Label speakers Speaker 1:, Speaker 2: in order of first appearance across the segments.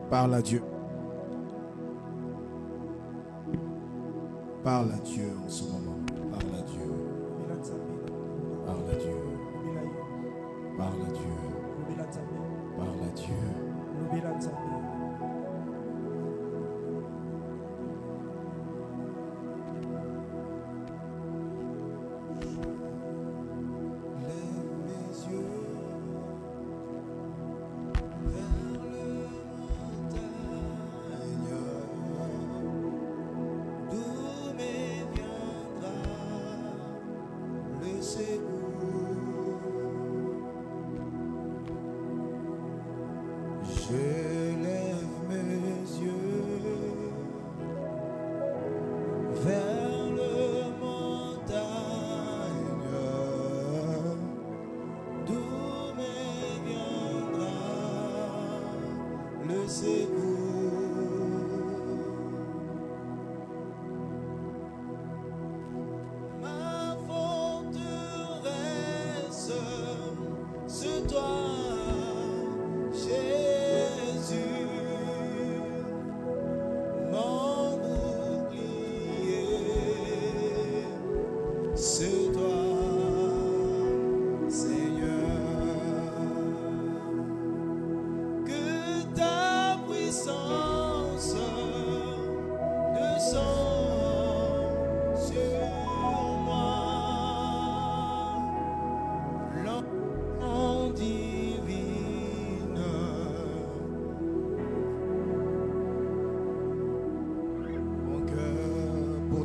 Speaker 1: Parle à Dieu. Parle à Dieu en ce moment. Parle à Dieu. Parle à Dieu. Parle à Dieu. Parle à Dieu.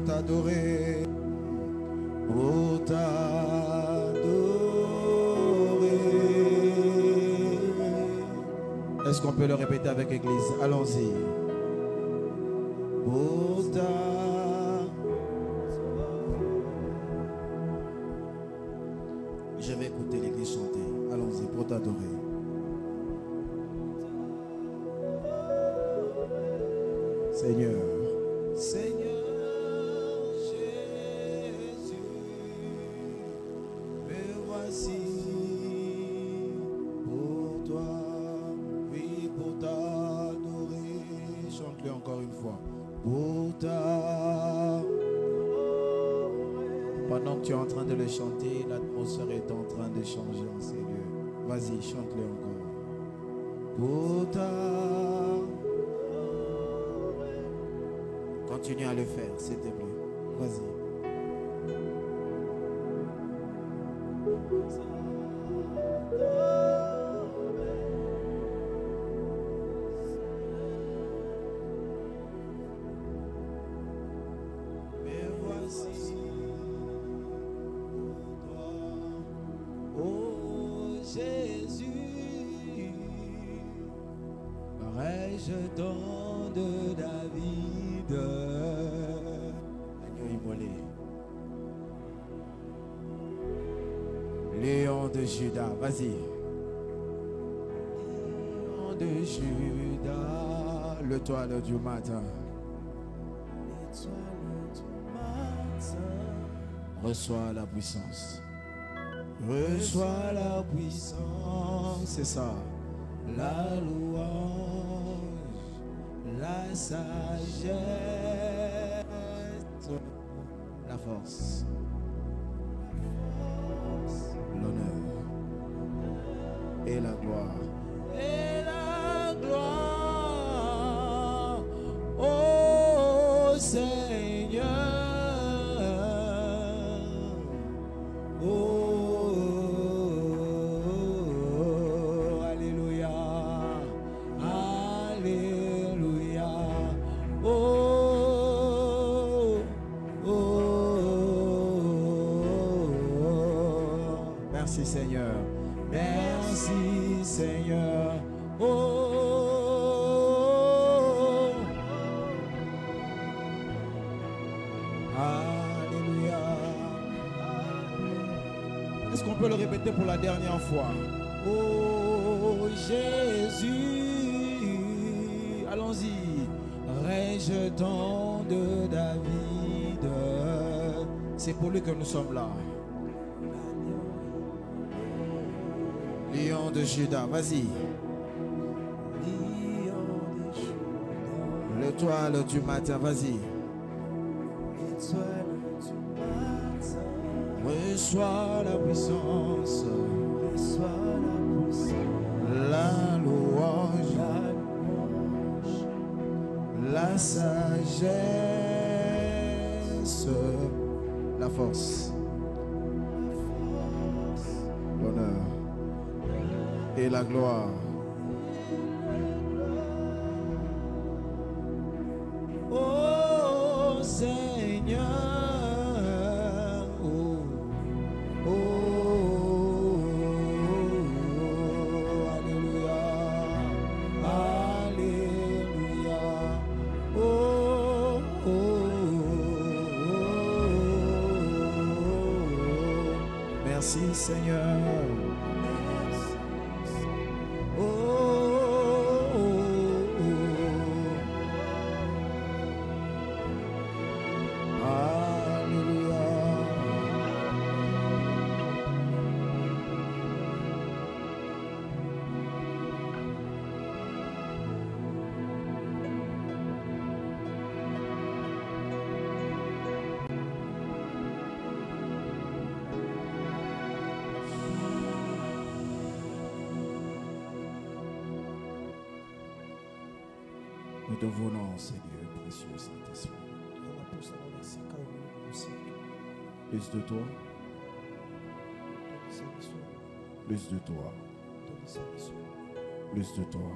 Speaker 2: T'adorer, pour t'adorer. Est-ce qu'on peut le répéter avec l'église? Allons-y. Pour je vais écouter l'église chanter. Allons-y, pour t'adorer. Seigneur, Seigneur. Pendant que tu es en train de le chanter, l'atmosphère est en train de changer en ces lieux. Vas-y, chante-le encore. Pour ta... Continue à le faire, s'il te plaît. Vas-y. Rejeton de David, agneau immolé, Léon de Juda, vas-y. Léon de Juda, l'étoile du matin. L'étoile du matin. Reçois la puissance. Reçois la puissance, c'est ça. La louange, la sagesse, la force, l'honneur et la gloire. Et la gloire, ô Seigneur, ô Seigneur, merci Seigneur, oh, alléluia. Est-ce qu'on peut le répéter pour la dernière fois? Oh Jésus, allons-y, rejeton de David, c'est pour lui que nous sommes là. Lion de Juda, vas-y. Lion de L'étoile du matin, vas-y.
Speaker 1: L'étoile du matin.
Speaker 2: Reçois la puissance.
Speaker 1: Reçois la puissance.
Speaker 2: La louange. La sagesse. La force. L'honneur. Et la gloire. Oh Seigneur, oh, alléluia, alléluia, merci Seigneur. Nous te voulons, Seigneur, précieux Saint-Esprit. Plus de toi. Plus de toi. Plus de toi.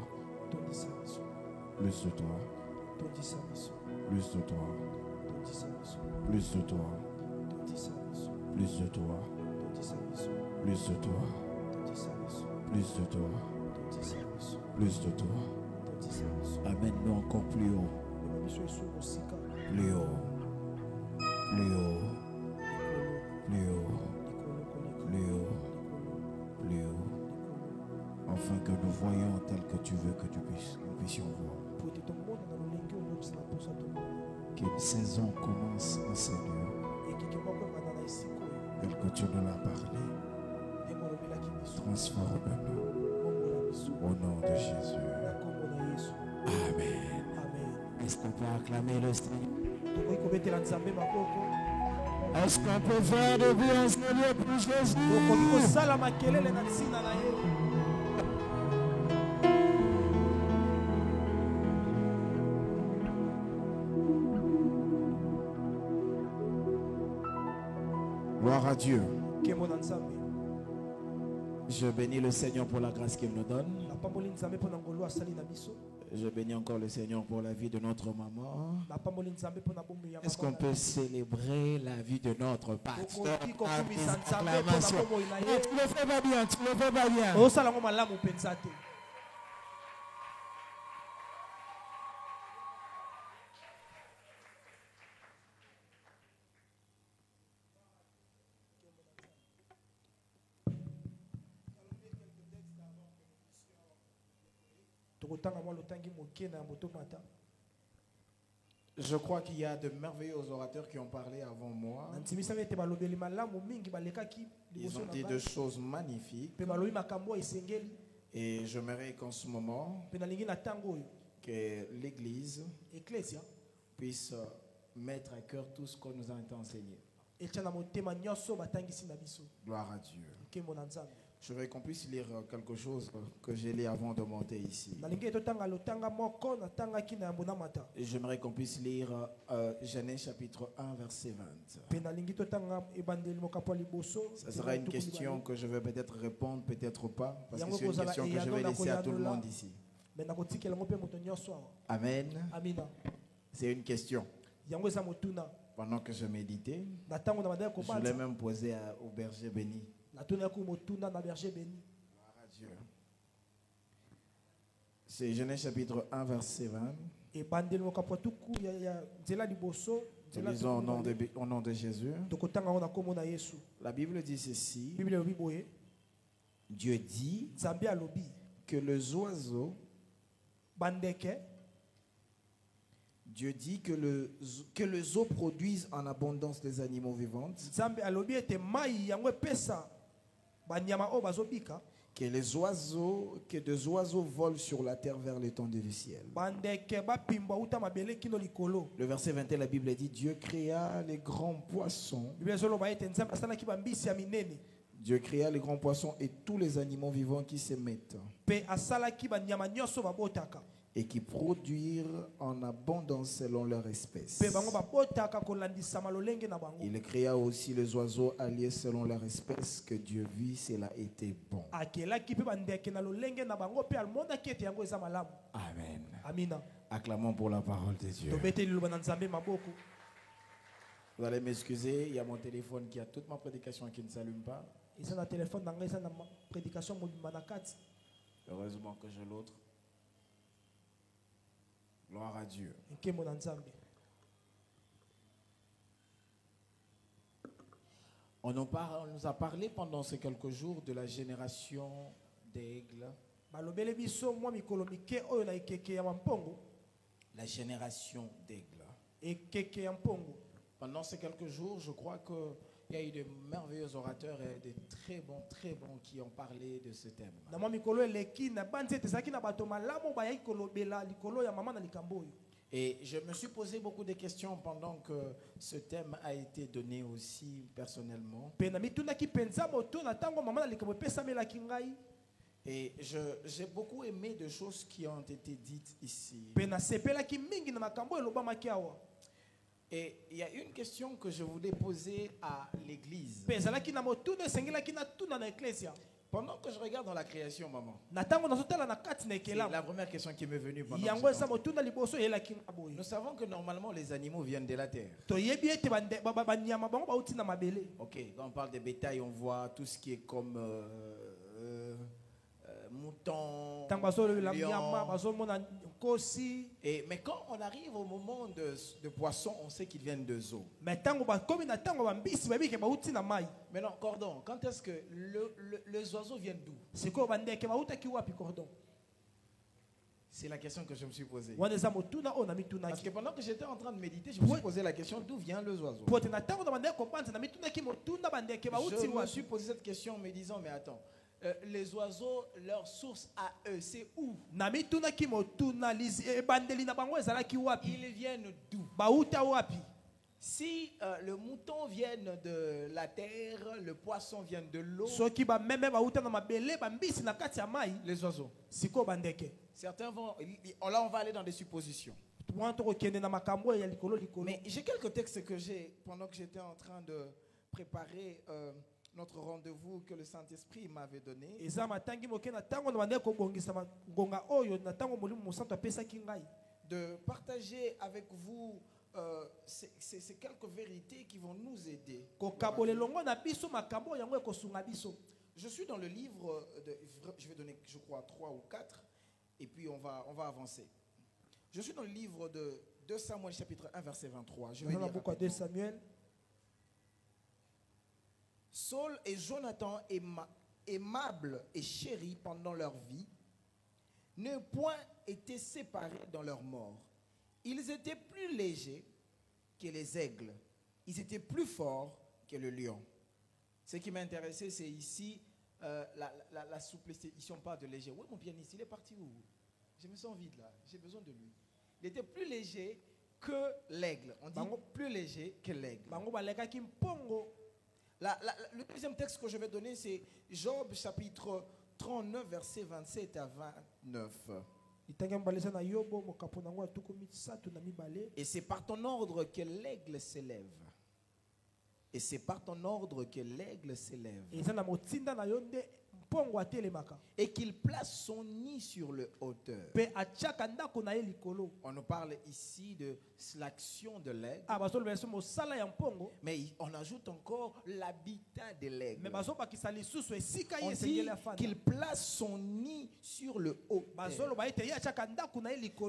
Speaker 2: Plus de toi. Plus de toi. Plus de toi. Plus de toi. Plus de toi. Plus de toi. Plus de toi. Amène-nous encore plus haut. Plus haut. Plus haut. Plus haut. Plus haut. Plus haut. Afin que nous voyions tel que tu veux que nous puissions voir. Qu'une saison commence en Seigneur. Tel que tu nous l'as parlé. Transforme-nous. Au nom de Jésus. Amen. Est-ce qu'on peut acclamer le Seigneur? Est-ce qu'on peut faire de vous un Seigneur pour Jésus? Gloire à Dieu. Je bénis le Seigneur pour la grâce qu'il nous donne. Je bénis encore le Seigneur pour la vie de notre maman. Est-ce qu'on peut célébrer la vie de notre pasteur? Acclamation. Tu le fais pas bien, tu le fais pas bien. Je crois qu'il y a de merveilleux orateurs qui ont parlé avant moi. Ils ont dit de choses magnifiques. Et j'aimerais qu'en ce moment, que l'Église puisse mettre à cœur tout ce qu'on nous a été enseigné. Gloire à Dieu. Je voudrais qu'on puisse lire quelque chose que j'ai lu avant de monter ici. Et j'aimerais qu'on puisse lire Genèse chapitre 1 verset 20. Ce sera une question que je vais peut-être répondre, peut-être pas, parce que c'est une question que je vais laisser à tout le monde ici. Amen. C'est une question. Pendant que je méditais, je l'ai même posé au berger béni. C'est Genèse chapitre 1 verset 20. Lisons au nom de Jésus. La Bible dit ceci. Dieu dit que les oiseaux, Dieu dit que les eaux produisent en abondance des animaux vivants Que des oiseaux volent sur la terre vers l'étendue du ciel. Le verset 21, la Bible dit, Dieu créa les grands poissons. Dieu créa les grands poissons et tous les animaux vivants qui s'émettent et qui produisent en abondance selon leur espèce. Il créa aussi les oiseaux alliés selon leur espèce, que Dieu vit, cela était bon. Amen. Acclamons pour la parole de Dieu. Vous allez m'excuser, il y a mon téléphone qui a toute ma prédication qui ne s'allume pas. Heureusement que j'ai l'autre. Gloire à Dieu. On nous a parlé pendant ces quelques jours de la génération d'aigles. La génération d'aigles. Pendant ces quelques jours, je crois qu'il y a eu de merveilleux orateurs et de très bons qui ont parlé de ce thème. Et je me suis posé beaucoup de questions pendant que ce thème a été donné aussi personnellement. Et j'ai beaucoup aimé de choses qui ont été dites ici. Et il y a une question que je voulais poser à l'église. Pendant que je regarde dans la création, maman, c'est la première question qui m'est venue pendant nous savons que normalement les animaux viennent de la terre. Ok, quand on parle de bétail, on voit tout ce qui est comme mouton, lion. Mais quand on arrive au moment de poissons, on sait qu'ils viennent de eaux. Maintenant, cordon, quand est-ce que les oiseaux viennent d'où? C'est la question que je me suis posée. Parce que pendant que j'étais en train de méditer, je me suis posé la question, d'où vient les oiseaux? Je me suis posé cette question en me disant, mais attends, les oiseaux, leur source à eux, c'est où? Ils viennent d'où? Si le mouton vient de la terre, le poisson vient de l'eau, les oiseaux. Certains vont, là on va aller dans des suppositions. Mais j'ai quelques textes que j'ai, pendant que j'étais en train de préparer notre rendez-vous que le Saint-Esprit m'avait donné, de partager avec vous ces quelques vérités qui vont nous aider. Je suis dans le livre, je vais donner, je crois, 3 ou 4, et puis on va avancer. Je suis dans le livre de 2 Samuel, chapitre 1, verset 23. Je vais lire rapidement. Saul et Jonathan, aimables et chéris pendant leur vie, n'ont point été séparés dans leur mort. Ils étaient plus légers que les aigles. Ils étaient plus forts que le lion. Ce qui m'a intéressé, c'est ici la souplesse. Ici, on parle de léger. Oui, mon pianiste, il est parti où? Je me sens vide là. J'ai besoin de lui. Il était plus léger que l'aigle. On dit plus léger que l'aigle. Le deuxième texte que je vais donner, c'est Job chapitre 39, versets 27 à 29. Et c'est par ton ordre que l'aigle s'élève. Et c'est par ton ordre que l'aigle s'élève. Et qu'il place son nid sur le hauteur. On nous parle ici de l'action de l'aigle. Mais on ajoute encore l'habitat de l'aigle. On dit qu'il place son nid sur le haut.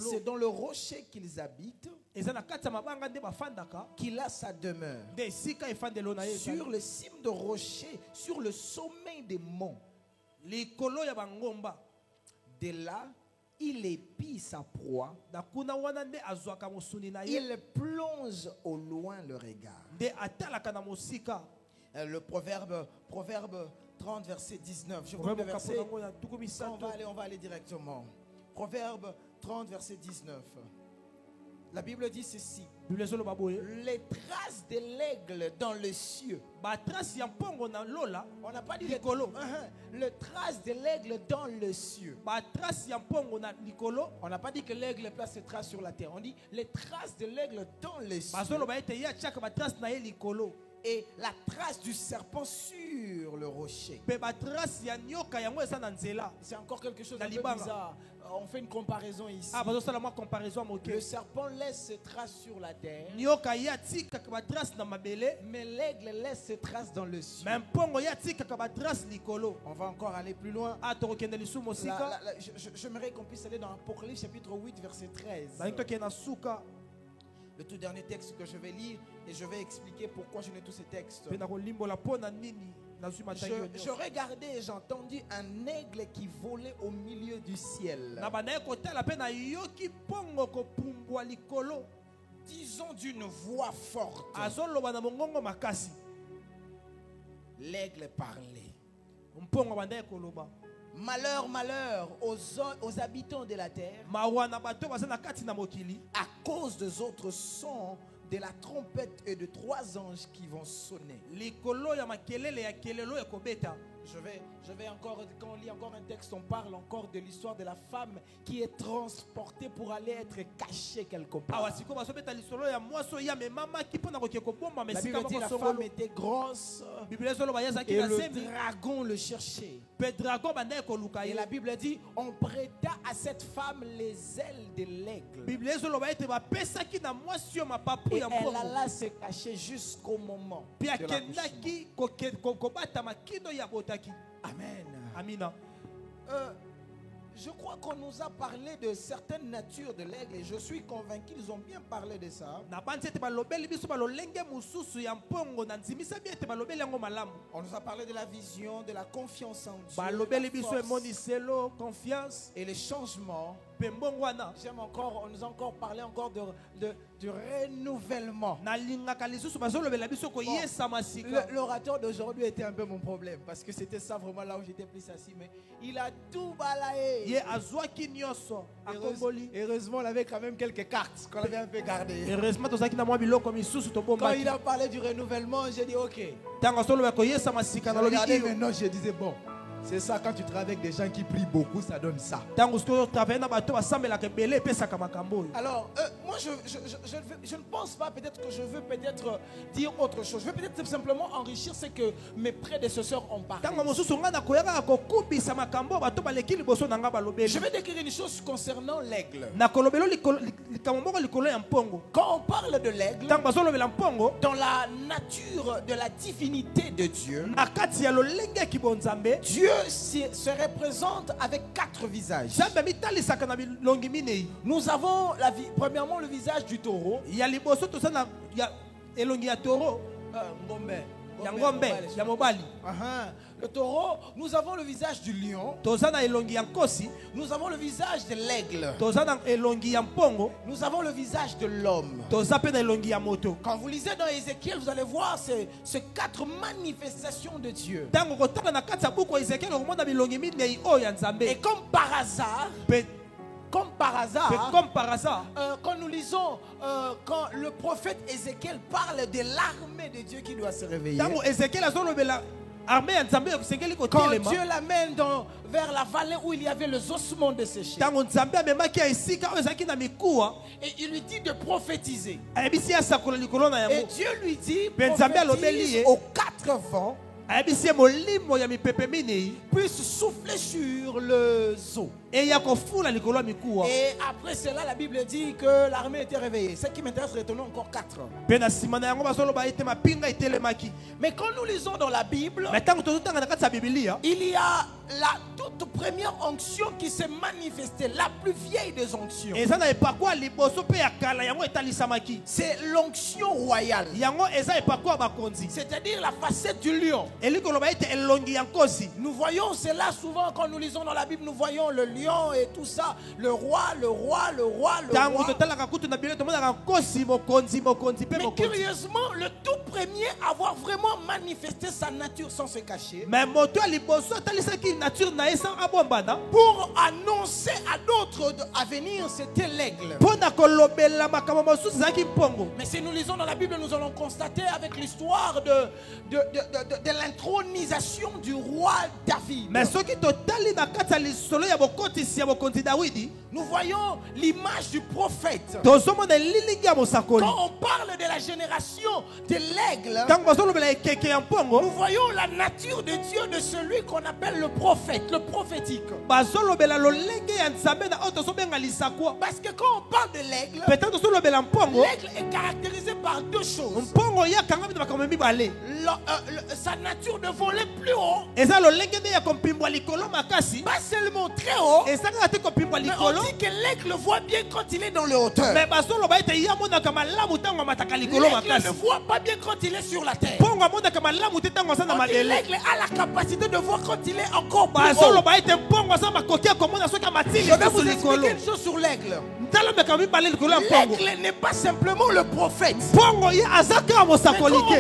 Speaker 2: C'est dans le rocher qu'ils habitent qu'il a sa demeure. Sur le cime de rocher, sur le sommet des monts. De là, il épie sa proie. Il plonge au loin le regard.
Speaker 1: le proverbe 30, verset 19. Je vous le verset. On va aller directement. Proverbe 30, verset 19. La Bible dit ceci. Les traces de l'aigle dans les cieux. On n'a pas dit les traces de l'aigle dans les cieux. On n'a pas dit que l'aigle place ses traces sur la terre. On dit les traces de l'aigle dans les cieux. Et la trace du serpent sur le rocher. C'est encore quelque chose de bizarre. On fait une comparaison ici. Le serpent laisse ses traces sur la terre, mais l'aigle laisse ses traces dans le ciel. On va encore aller plus loin. J'aimerais qu'on puisse aller dans Apocalypse chapitre 8 verset 13. Le tout dernier texte que je vais lire, et je vais expliquer pourquoi je n'ai tous ces textes. Je regardais et j'ai entendu un aigle qui volait au milieu du ciel. Disons d'une voix forte. L'aigle parlait. Malheur, malheur aux habitants de la terre, à cause des autres sons de la trompette et de 3 anges qui vont sonner. Je vais encore, quand on lit encore un texte, on parle encore de l'histoire de la femme qui est transportée pour aller être cachée quelque part. La Bible dit que la femme était grosse et le dragon le cherchait. Et la Bible dit on prêta à cette femme les ailes de l'aigle. Et elle alla se cacher jusqu'au moment de l'accouchement. Amen. Amina. Je crois qu'on nous a parlé de certaines natures de l'aigle et je suis convaincu qu'ils ont bien parlé de ça. On nous a parlé de la vision, de la confiance en Dieu, et les changements. J'aime encore, on nous a encore parlé encore du renouvellement. L'orateur d'aujourd'hui était un peu mon problème parce que c'était ça vraiment là où j'étais plus assis, mais il a tout balayé. Heureusement, on avait quand même quelques cartes qu'on avait un peu gardées. Quand il a parlé du renouvellement, j'ai dit ok. Regardez maintenant, je disais bon. C'est ça, quand tu travailles avec des gens qui prient beaucoup, ça donne ça. Alors, moi, je ne pense pas, peut-être que je veux peut-être dire autre chose. Je veux peut-être simplement enrichir ce que mes prédécesseurs ont parlé. Je vais décrire une chose concernant l'aigle. Quand on parle de l'aigle, dans la nature de la divinité de Dieu, Dieu se représente avec 4 visages. Nous avons premièrement le visage du taureau. Le taureau, nous avons le visage du lion. Nous avons le visage de l'aigle. Nous avons le visage de l'homme. Quand vous lisez dans Ézéchiel, vous allez voir ces 4 manifestations de Dieu. Et comme par hasard, quand nous lisons, quand le prophète Ézéchiel parle de l'armée de Dieu qui doit se réveiller, quand Dieu l'amène vers la vallée où il y avait les ossements desséchés, et il lui dit de prophétiser, et Dieu lui dit prophétise aux 4 vents, puisse souffler sur le eau. Et après cela, la Bible dit que l'armée était réveillée. Ce qui m'intéresse, retenons encore 4. Mais quand nous lisons dans la Bible, il y a la toute première onction qui s'est manifestée, la plus vieille des onctions. C'est l'onction royale. C'est-à-dire la facette du lion. Nous voyons cela souvent quand nous lisons dans la Bible, nous voyons le lion et tout ça, le roi, le roi, le roi, le roi. Mais curieusement, le tout premier à avoir vraiment manifesté sa nature sans se cacher, pour annoncer à d'autres à venir, c'était l'aigle. Mais si nous lisons dans la Bible, nous allons constater avec l'histoire de l'intronisation du roi David. Nous voyons l'image du prophète. Quand on parle de la génération de l'aigle, nous voyons la nature de Dieu de celui qu'on appelle le prophète, le prophétique. Parce que quand on parle de l'aigle, l'aigle est caractérisé par deux choses. Sa nature de voler plus haut, pas seulement très haut, mais on dit que l'aigle voit bien quand il est dans le hauteur. L'aigle ne voit pas bien quand il est sur la terre. L'aigle a la capacité de voir quand il est encore plus haut. Je vais vous expliquer une chose sur l'aigle. L'aigle n'est pas simplement le prophète. Mais quand on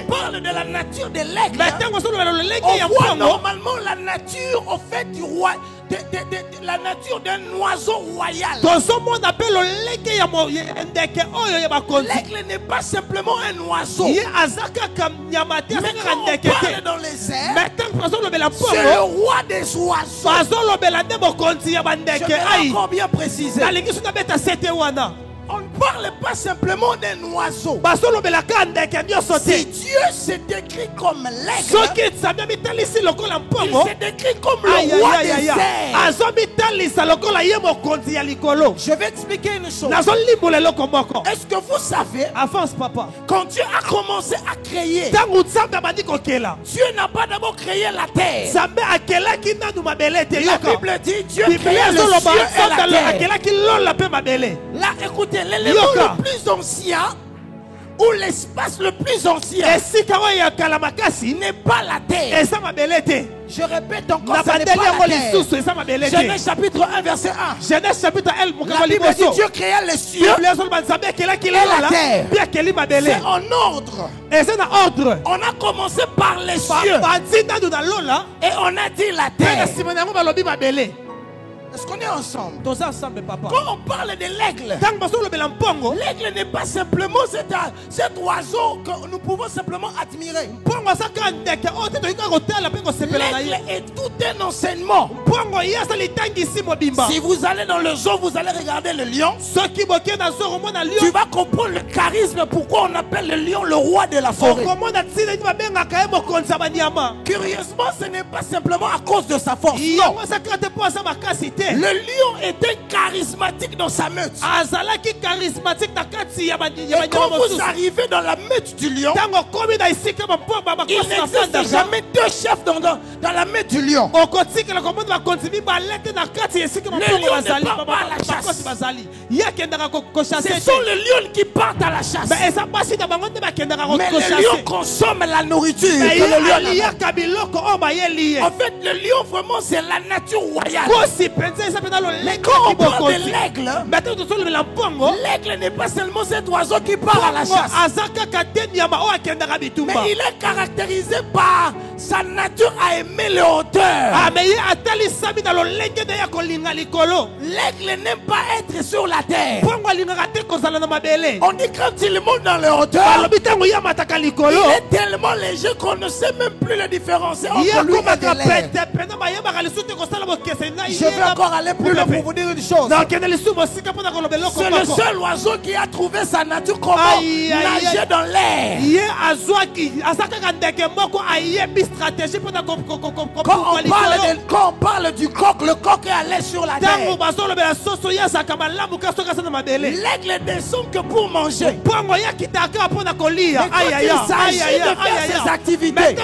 Speaker 1: parle de la nature de l'aigle, on voit normalement la nature au fait du roi, la nature d'un oiseau royal. L'aigle n'est pas simplement un oiseau. Mais quand on parle dans les airs, c'est le roi des oiseaux. Je vais encore bien préciser. On ne parle pas simplement d'un oiseau. Si Dieu s'est décrit comme l'aigle, il s'est décrit comme le roi des airs. Je vais expliquer une chose. Est-ce que vous savez, quand Dieu a commencé à créer, Dieu n'a pas d'abord créé la terre. La Bible dit Dieu créa le ciel et la terre. Là, écoutez, l'élément le plus ancien ou l'espace le plus ancien n'est pas la terre. Je répète encore, ça n'est pas la terre. Genèse chapitre 1 verset 1. La Bible dit Dieu créa les cieux et la terre. C'est en ordre. On a commencé par les cieux et on a dit la terre. Est-ce qu'on est ensemble? Quand on parle de l'aigle, l'aigle n'est pas simplement cet oiseau que nous pouvons simplement admirer. L'aigle est tout un enseignement. Si vous allez dans le zoo, vous allez regarder le lion. Tu vas comprendre le charisme, pourquoi on appelle le lion le roi de la forêt. Curieusement, ce n'est pas simplement à cause de sa force. Non. Le lion était charismatique dans sa meute. Et quand vous arrivez dans la meute du lion, il n'existe jamais deux chefs dans la meute du lion. Le lion ne part pas à la chasse. Ce sont les lions qui partent à la chasse. Mais le lion consomme la nourriture que le lion a. En fait, le lion vraiment c'est la nature royale. Mais quand on parle de l'aigle, l'aigle n'est pas seulement cet oiseau qui part à la chasse. Mais il est caractérisé par sa nature à aimer les hauteurs. L'aigle n'aime pas être sur la terre. On dit quand il monte dans les hauteurs, il est tellement léger qu'on ne sait même plus le différencier entre lui et de l'air. Je vais encore aller plus loin pour vous dire une chose. C'est le seul oiseau qui a trouvé sa nature comment nager dans l'air. Quand on parle du coq, le coq est allé sur la terre. L'aigle descend que pour manger. Mais quand il s'agit de faire ses activités,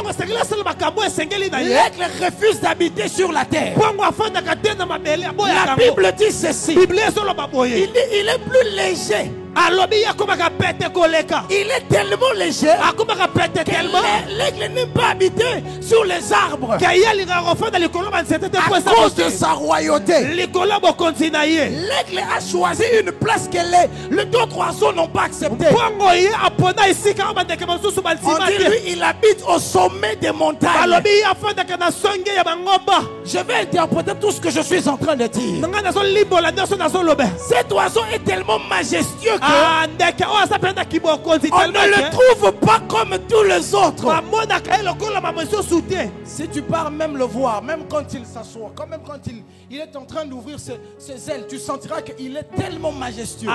Speaker 1: l'aigle refuse d'habiter sur la terre. La Bible dit ceci. Il est plus léger. Il est tellement léger que l'aigle n'aime pas habiter sur les arbres à cause de sa royauté. L'aigle a choisi une place qu'elle est. Les autres oiseaux n'ont pas accepté. On dit lui, il habite au sommet des montagnes. Je vais interpréter tout ce que je suis en train de dire. Cet oiseau est tellement majestueux on ne le trouve pas comme tous les autres. Si tu pars même le voir, même quand il s'assoit, même quand il est en train d'ouvrir ses ailes, tu sentiras qu'il est tellement majestueux.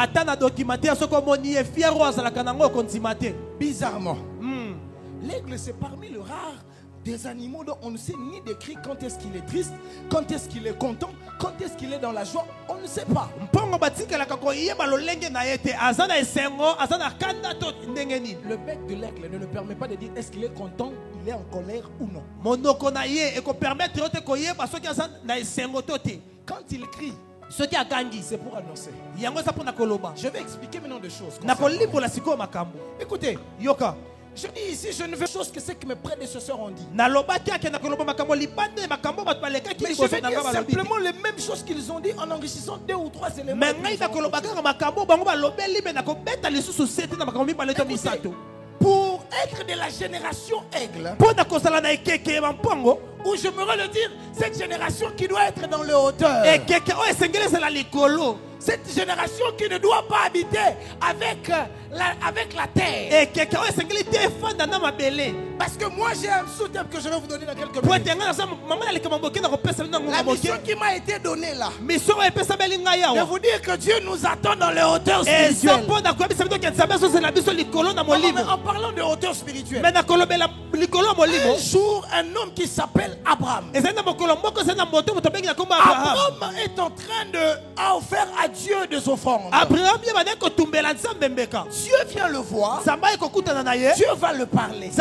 Speaker 1: Bizarrement, l'aigle c'est parmi les rares des animaux dont on ne sait ni décrire quand est-ce qu'il est triste, quand est-ce qu'il est content, quand est-ce qu'il est dans la joie, on ne sait pas. Le bec de l'aigle ne le permet pas de dire est-ce qu'il est content, il est en colère ou non. Quand il crie, c'est pour annoncer. Je vais expliquer maintenant des choses. Écoutez, Yoka. Je dis ici, je ne veux chose que ce que mes prédécesseurs ont dit. Mais je vais dire simplement les mêmes choses qu'ils ont dit en enrichissant 2 ou 3 éléments. Écoutez, pour être de la génération aigle, ou je me le dire, cette génération qui doit être dans les hauteurs, cette génération qui ne doit pas habiter avec la terre. Parce que moi j'ai un sous-thème que je vais vous donner dans quelques minutes. La mission qui m'a été donnée là, de vous dire que Dieu nous attend dans les hauteurs spirituelles. En parlant de hauteurs spirituelles, un jour un homme qui s'appelle Abraham est en train de faire à Dieu des offrandes. Dieu vient le voir. Dieu va le parler.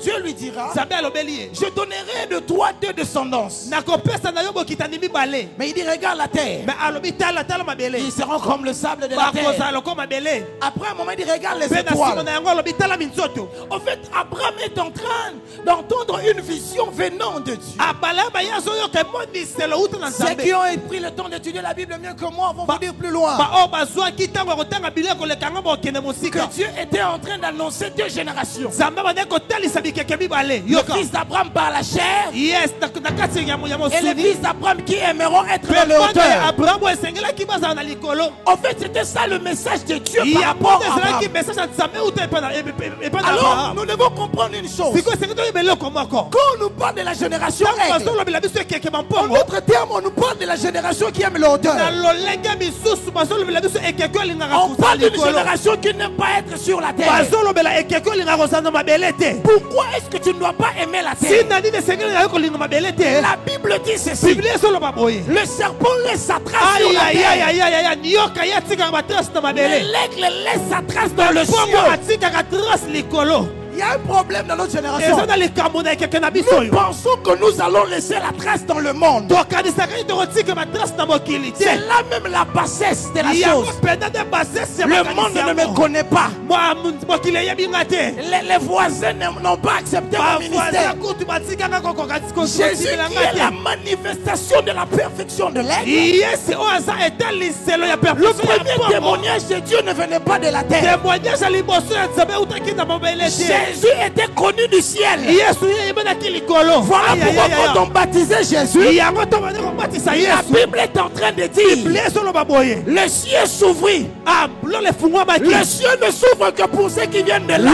Speaker 1: Dieu lui dira, je donnerai de toi 2 descendances. Mais il dit regarde la terre, ils seront comme le sable de la terre. Après un moment il dit regarde les étoiles. En fait Abraham est en train d'entendre une vision venant de Dieu. Ceux qui ont pris le temps d'étudier la Bible mieux que moi vont vous dire plus loin que Dieu était en train d'annoncer 2 générations. Le fils d'Abraham par la chair et le fils d'Abraham qui aimeront être dans les hauteurs. En fait c'était ça le message de Dieu par rapport à Abraham. Alors nous devons comprendre une chose. Quand on nous parle de la génération aigle, en d'autres termes on nous parle de la génération qui aime les hauteurs. On parle d'une génération qui n'aime pas être sur la terre. Pourquoi est-ce que tu ne dois pas aimer la terre? La Bible dit ceci. Le serpent laisse sa trace sur la terre. Mais l'aigle laisse sa trace dans le ciel. Il y a un problème dans notre génération. Nous pensons que nous allons laisser la trace dans le monde. C'est là même la bassesse de la chose. Le monde ne me connaît pas. Les voisins n'ont pas accepté mon ministère. Jésus qui est la manifestation de la perfection de l'aigle. Le premier témoignage de Dieu ne venait pas de la terre. Jésus était connu du ciel. Voilà pourquoi quand on baptisait Jésus, la Bible est en train de dire le ciel s'ouvrit. Le ciel ne s'ouvre que pour ceux qui viennent de là.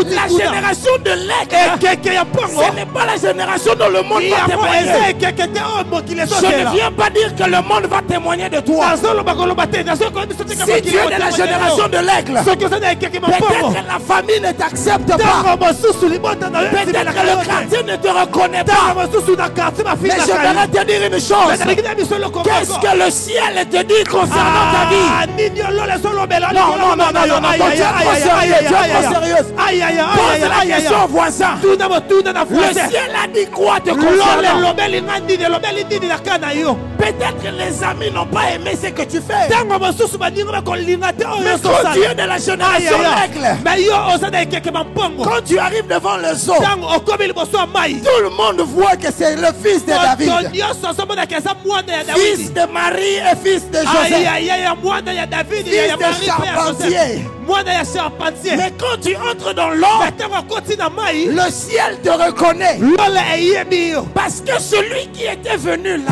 Speaker 1: La génération de l'aigle, ce n'est pas la génération dont le monde va témoigner. Je ne viens pas dire que le monde va témoigner de toi. Si tu es de la génération de l'aigle, peut-être la famille ne t'accepte pas. Peut-être que le quartier ne te reconnaît pas. Mais je voudrais te dire une chose. Qu'est-ce que le ciel te dit concernant ta vie? Non, tu es trop sérieuse. Pose la question au voisin. Le ciel a dit quoi te concernant? Peut-être que les amis n'ont pas aimé ce que tu fais. Mais quand tu es de la génération aigle, quand tu arrives devant le zoo, tout le monde voit que c'est le fils de David, fils de Marie et fils de Joseph, fils de charpentier. Mais quand tu entres dans l'or, le ciel te reconnaît. Parce que celui qui était venu là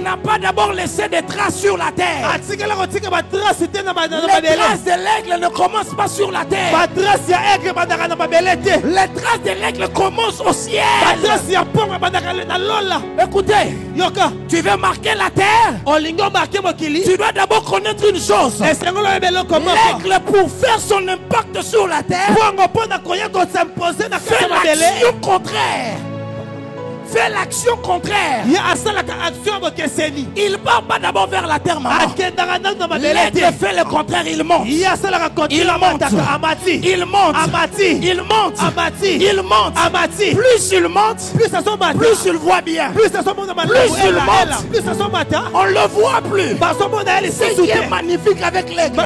Speaker 1: n'a pas d'abord laissé des traces sur la terre. Les traces de l'aigle ne commencent pas sur la terre. Les traces de l'aigle commencent au ciel. Écoutez, tu veux marquer la terre, tu dois d'abord connaître une chose. L'aigle, pour faire son impact sur la terre, fait l'action contraire. Fait l'action contraire. Il ne part pas d'abord vers la terre, maman. L'aigle fait le contraire, il monte. Il monte. Il monte. Il monte. Il monte. Plus il monte, plus il voit bien. Plus il monte, on le voit plus. Ce qui est magnifique avec l'aigle, plus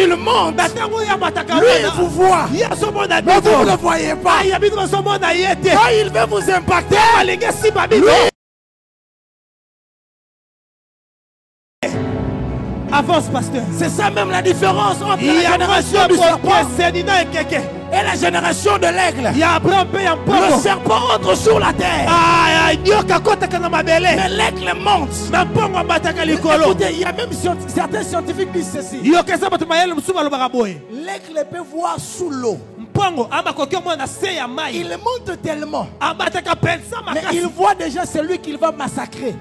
Speaker 1: il monte, lui il vous voit, mais vous ne le voyez pas. Quand il veut vous impacter, lui...
Speaker 3: Avance, pasteur.
Speaker 1: C'est ça même la différence entre la génération du serpent et la génération de l'aigle. Le serpent entre sur la terre, mais l'aigle monte. Écoutez, il y a même certains scientifiques qui disent ceci. L'aigle peut voir sous l'eau. Il monte tellement, mais il voit déjà celui qu'il va massacrer.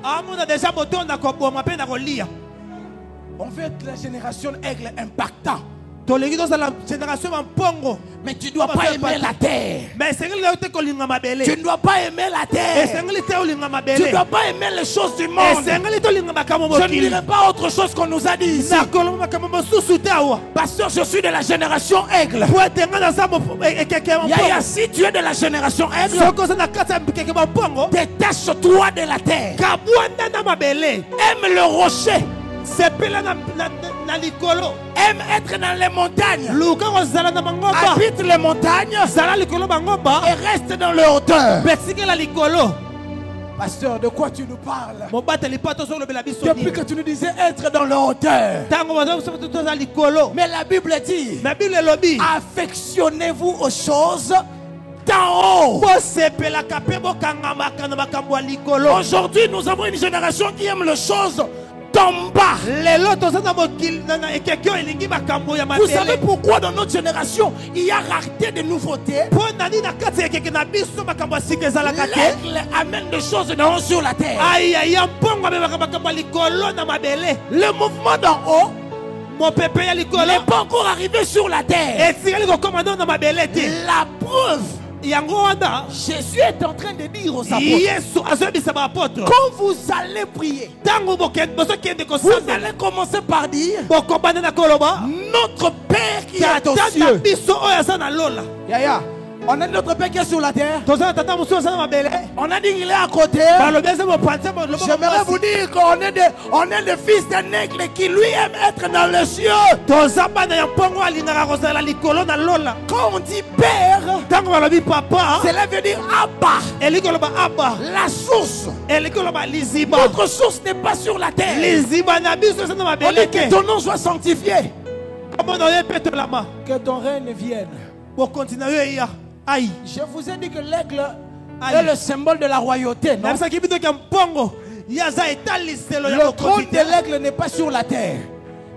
Speaker 1: On veut être la génération aigle impactant. Mais tu ne dois pas aimer la terre. Tu ne dois pas aimer la terre. Tu ne dois pas aimer les choses du monde. Je ne dirai pas autre chose qu'on nous a dit ici. Pasteur, je suis de la génération aigle. Yaya, si tu es de la génération aigle, détache-toi de la terre. Aime le rocher. Aime être dans les montagnes. Habite les montagnes et reste dans les hauteurs. Pasteur, de quoi tu nous parles? Depuis que tu nous disais être dans les hauteurs. Mais la Bible dit, affectionnez-vous aux choses d'en haut. Aujourd'hui, nous avons une génération qui aime les choses d'en bas. Vous savez pourquoi dans notre génération il y a rareté de nouveautés? L'aigle amène des choses d'en haut sur la terre. Le mouvement d'en haut n'est pas encore arrivé sur la terre. La preuve, Jésus est en train de dire aux apôtres, quand vous allez prier, vous allez commencer par dire, notre Père qui est aux cieux. Yaya, on a notre Père qui est sur la terre. On a dit qu'il est à côté. J'aimerais vous dire qu'on est des fils d'un aigle qui lui aime être dans les cieux. Quand on dit Père, cela veut dire Abba. La source. Notre source n'est pas sur la terre. On dit que ton nom soit sanctifié. Que ton règne vienne. Je vous ai dit que l'aigle est le symbole de la royauté, non? Le trône de l'aigle n'est pas sur la terre.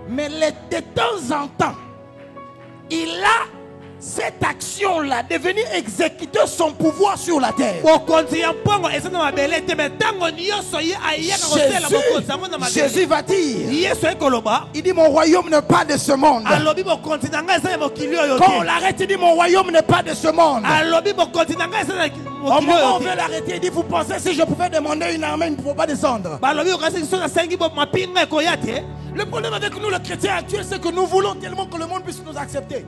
Speaker 1: Mais de temps en temps, il a cette action-là de venir exécuter son pouvoir sur la terre. Jésus va dire, il dit mon royaume n'est pas de ce monde. Quand on l'arrête, il dit mon royaume n'est pas de ce monde. Au moment où on veut l'arrêter, il dit vous pensez si je pouvais demander une armée, il ne pouvait pas descendre. Le problème avec nous, les chrétiens actuels, c'est que nous voulons tellement que le monde puisse nous accepter.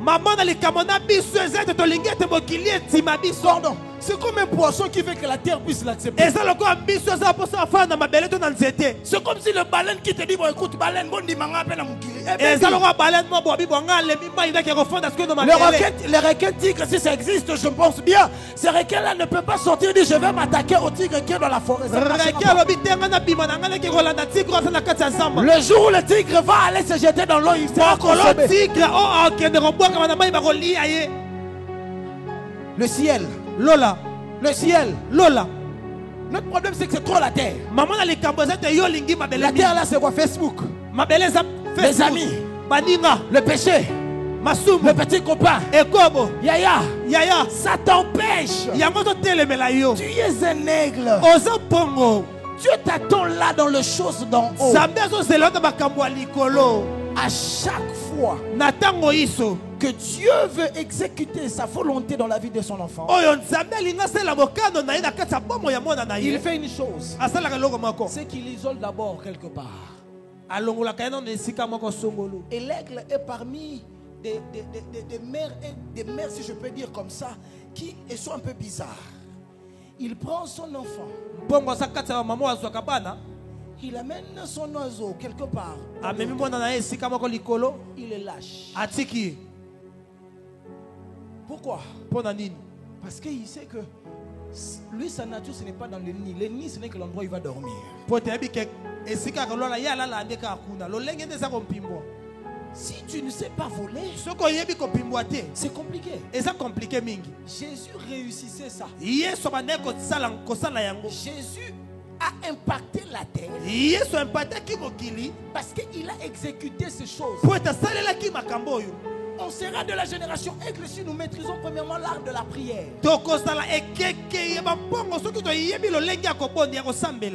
Speaker 1: Pardon. C'est comme un poisson qui veut que la terre puisse l'accepter. C'est comme si le baleine qui te dit bon écoute baleine bon dit manga peine à mukili. Les requins tigres, si ça existe, je pense bien, ces requins-là ne peuvent pas sortir et dire je vais m'attaquer au tigre qui est dans la forêt. Le jour où le tigre va aller se jeter dans l'eau, il sera consommé. Le ciel.
Speaker 3: Lola.
Speaker 1: Le ciel.
Speaker 3: Lola.
Speaker 1: Notre problème c'est que c'est trop la terre. La terre là c'est quoi? Facebook. Les amis. Le péché. Le petit copain. Yaya. Ça t'empêche. Tu es un aigle. Dieu t'attend là dans les choses d'en haut. À chaque fois que Dieu veut exécuter sa volonté dans la vie de son enfant, il fait une chose, c'est qu'il isole d'abord quelque part. Et l'aigle est parmi des mères, si je peux dire comme ça, qui sont un peu bizarres. Il prend son enfant, il amène son oiseau quelque part, il le lâche. Pourquoi? Parce qu'il sait que lui, sa nature, ce n'est pas dans le nid. Le nid, ce n'est que l'endroit où il va dormir. Si tu ne sais pas voler, c'est compliqué. Jésus réussissait ça. Jésus a impacté la terre parce qu'il a exécuté ces choses. On sera de la génération aigle si nous maîtrisons premièrement l'art de la prière.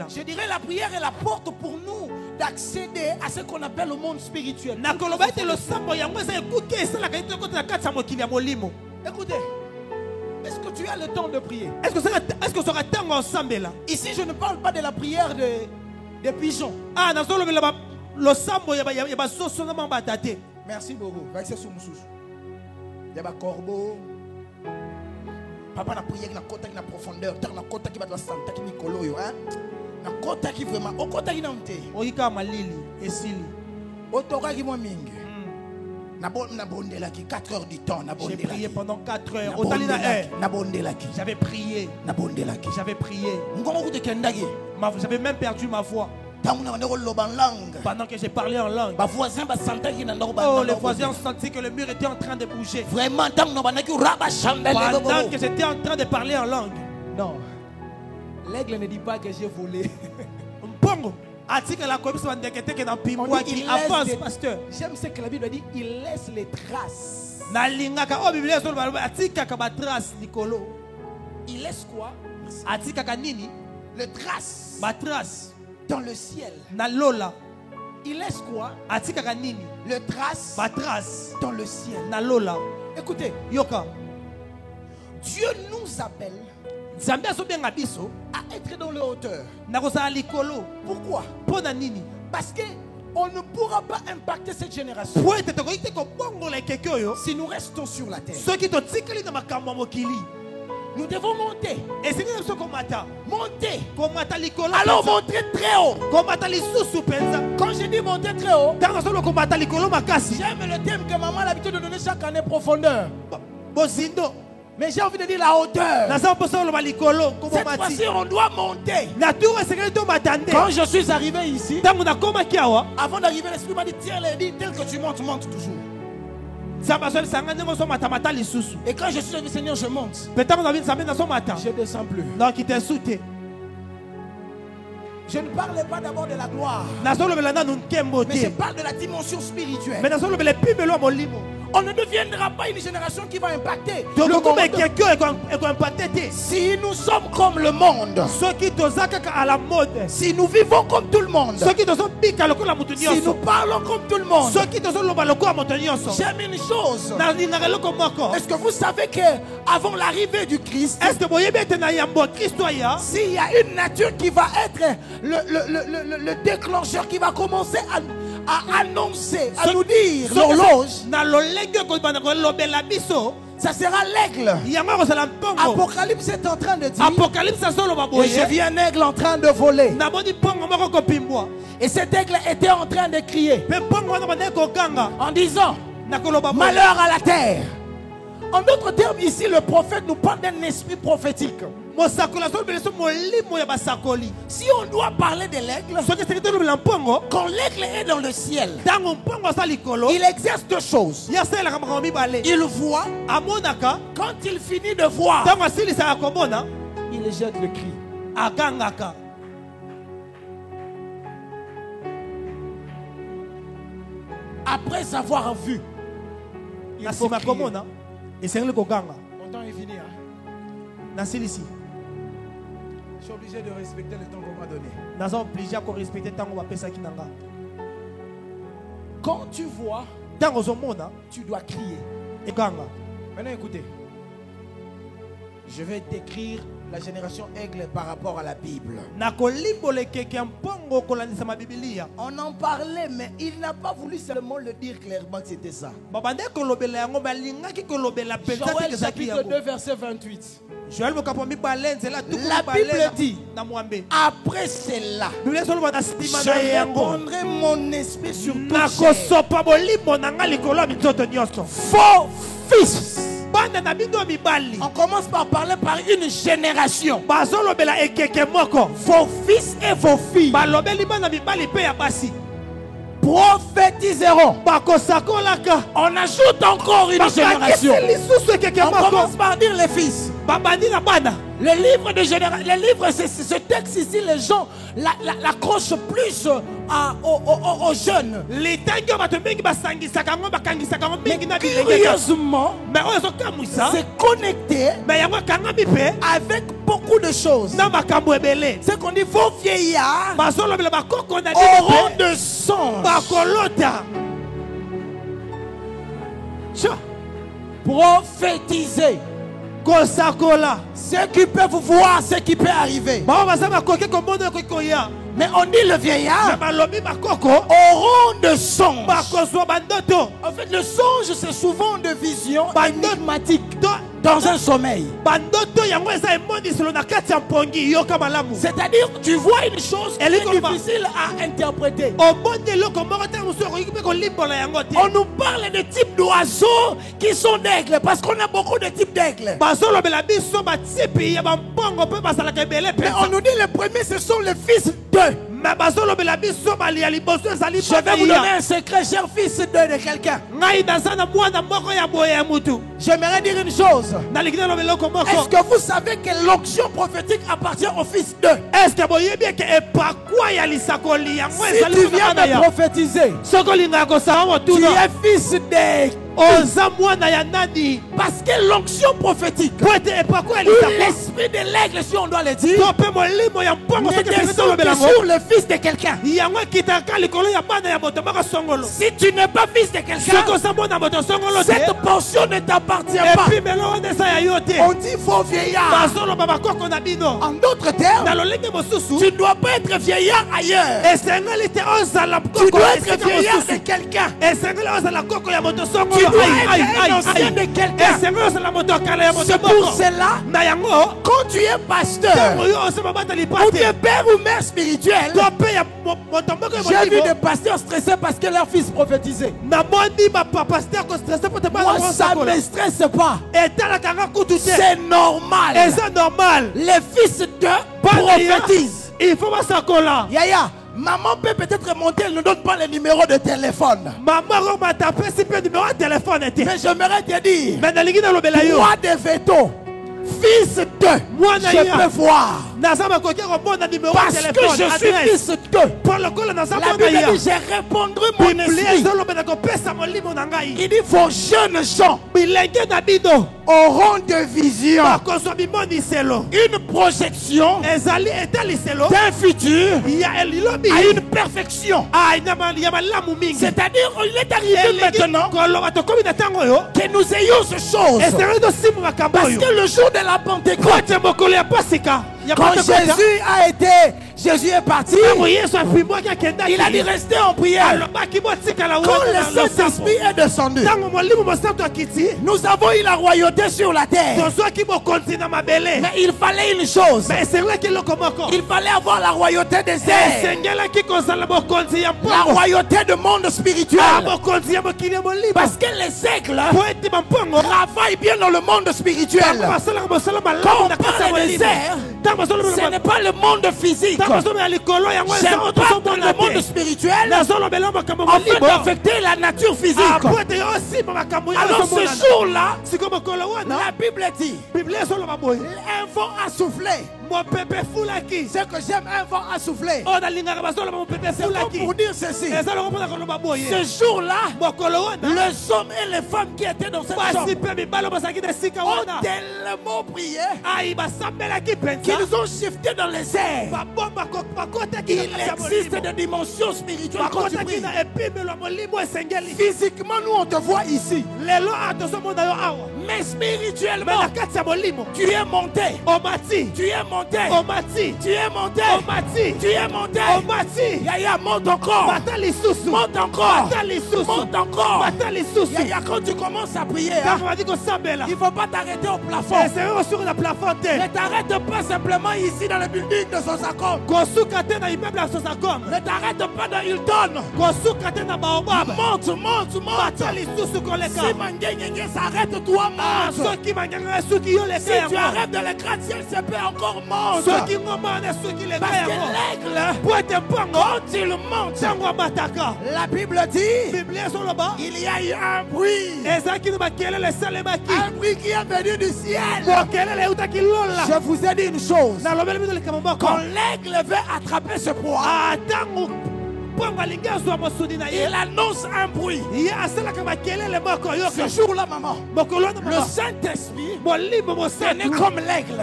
Speaker 1: Je dirais la prière est la porte pour nous d'accéder à ce qu'on appelle le monde spirituel. Écoutez, est-ce que tu as le temps de prier? Ici je ne parle pas de la prière des pigeons. Merci beaucoup. Il y a des corbeaux. Papa n'a prié na kota qui na profondeur, na kota qui va de la santa qui Nicolo yo hein. Na kota qui vraiment, au kota qui na mte.
Speaker 3: Oyika malili esili.
Speaker 1: Otora qui mo mingi. Na bondela qui 4 heures du temps na bondela.
Speaker 3: J'ai prié pendant 4 heures.
Speaker 1: Na bondela qui.
Speaker 3: J'avais prié.
Speaker 1: Na bondela qui.
Speaker 3: J'avais prié.
Speaker 1: Ngongo ku te kendagi.
Speaker 3: J'avais même perdu ma voix. Pendant que j'ai parlé en langue, oh, les voisins ont senti que le mur était en train de bouger.
Speaker 1: Vraiment, pendant
Speaker 3: que j'étais en train de parler en langue.
Speaker 1: Non, l'aigle ne dit pas que j'ai volé. J'aime ce que la Bible dit, il laisse les traces. Il laisse quoi? Les traces. Dans le ciel. Il laisse quoi? Le trace dans le ciel. Écoutez, Dieu nous appelle à être dans les hauteurs. Pourquoi? Parce qu'on ne pourra pas impacter cette génération si nous restons sur la terre. Nous devons monter. Monter. Alors monter très haut. Quand je dis monter très haut, j'aime le thème que maman a l'habitude de donner chaque année, profondeur. Mais j'ai envie de dire la hauteur. Cette fois-ci, on doit monter. Quand je suis arrivé ici, avant d'arriver, l'Esprit m'a dit tiens, tel que tu montes, monte toujours. Et quand je suis avec le Seigneur, je monte. Je ne descends plus. Je ne parle pas d'abord de la gloire, mais je parle de la dimension spirituelle. On ne deviendra pas une génération qui va impacter le monde. Si nous sommes comme le monde, si nous vivons comme tout le monde, si nous parlons comme tout le monde, j'aime une chose. Est-ce que vous savez qu'avant l'arrivée du Christ, s'il y a une nature qui va être le déclencheur, qui va commencer à annoncer, à nous dire l'horloge, ça sera l'aigle. Apocalypse est en train de dire, et je vis un aigle en train de voler. Et cet aigle était en train de crier en disant, malheur à la terre. En d'autres termes, ici le prophète nous parle d'un esprit prophétique. Si on doit parler de l'aigle, quand l'aigle est dans le ciel, il exerce deux choses. Il voit, quand il finit de voir, il jette le cri. Après avoir vu, il faut crier. Mon temps est fini. Je suis obligé de respecter le temps qu'on m'a donné. Quand tu vois, tu dois crier. Maintenant écoutez, je vais décrire la génération aigle par rapport à la Bible. On en parlait, mais il n'a pas voulu seulement le dire clairement que c'était ça. Joël chapitre 2 verset 28. La Bible dit, après cela, je répandrai mon esprit sur toute chair. Faux fils. On commence par parler par une génération. Vos fils et vos filles prophétiseront. On ajoute encore une génération. On commence par dire les fils. Le livre de génération, ce texte ici, les gens l'accrochent plus aux jeunes. Mais curieusement, c'est connecté avec beaucoup de choses. C'est qu'on dit vos vieillards auront de songes. Prophétiser. Ceux qui peuvent voir ce qui peut arriver. Mais on dit le vieillard auront de songes. En fait, le songe, c'est souvent de visions énigmatiques dans un sommeil. C'est-à-dire, tu vois une chose qui est difficile à interpréter. On nous parle de types d'oiseaux qui sont d'aigles, parce qu'on a beaucoup de types d'aigles. Mais on nous dit le premier, ce sont les fils d'eux. Je vais vous donner un secret, cher fils de quelqu'un. J'aimerais dire une chose. Est-ce que vous savez que l'onction prophétique appartient au fils d'eux? Si tu viens de prophétiser, tu es fils d'eux. Parce que l'onction prophétique, l'esprit de l'aigle, si on doit le dire, ne descend que sur le fils de quelqu'un. Si tu n'es pas fils de quelqu'un, cette portion ne t'appartient pas. On dit faux vieillard. En d'autres termes, tu ne dois pas être vieillard ailleurs. Tu dois être vieillard de quelqu'un. Tu dois être un ancien de quelqu'un. C'est pour cela, quand tu es pasteur, ou tu es père ou mère spirituelle, j'ai vu des pasteurs stressés parce que leur fils prophétisait. Moi, ça ne me stresse pas. C'est normal. Les fils de prophétisent. Yaya, Maman peut peut-être monter, elle ne donne pas le numéro de téléphone.
Speaker 3: Maman m'a tapé si peu numéro de téléphone.
Speaker 1: Mais j'aimerais te dire, moi de veto, fils de, je peux voir. Parce que je suis fils de. La Bible dit, j'ai répondu mon esprit. Il dit, vos jeunes gens auront des visions, une projection d'un futur à une perfection. C'est-à-dire, il est arrivé maintenant que nous ayons ces choses. Parce que le jour de la Pentecôte, quand Jésus est parti, il a dit rester en prière. Quand le Saint-Esprit est descendu, nous avons eu la royauté sur la terre. Mais il fallait une chose. Il fallait avoir la royauté des airs. La royauté du monde spirituel. Parce que les aigles travaillent bien dans le monde spirituel. Quand on parle des airs, ce n'est pas le monde physique. J'aime pas dans le monde spirituel en fait d'affecter la nature physique. Alors ce jour-là, la Bible dit, un vent a soufflé. Ce que j'aime, un vent a soufflé. C'est pour dire ceci. Ce jour-là, les hommes et les femmes qui étaient dans cette chambre ont tellement prié qu'ils ont shifté dans les airs. Il existe des dimensions spirituelles quand tu pries. Physiquement, nous on te voit ici. Mais spirituellement, tu es monté. Tu es monté. Tu es monté. Tu es monté. Yaya, monte encore. Monte encore. Monte encore. Yaya, quand tu commences à prier, il ne faut pas t'arrêter au plafond. Ne t'arrête pas simplement ici dans le building de Sosacom. Ne t'arrête pas dans Hilton. Monte. Si Mangengenge s'arrête, toi monte. Si tu arrêtes de les gratte-ciel, c'est peut encore monte. Parce que l'aigle, quand il monte, la Bible dit, il y a eu un bruit. Un bruit qui est venu du ciel. Je vous ai dit une chose. Quand l'aigle veut attraper ce proie, il annonce un bruit. Ce jour-là, maman, le Saint-Esprit est comme l'aigle.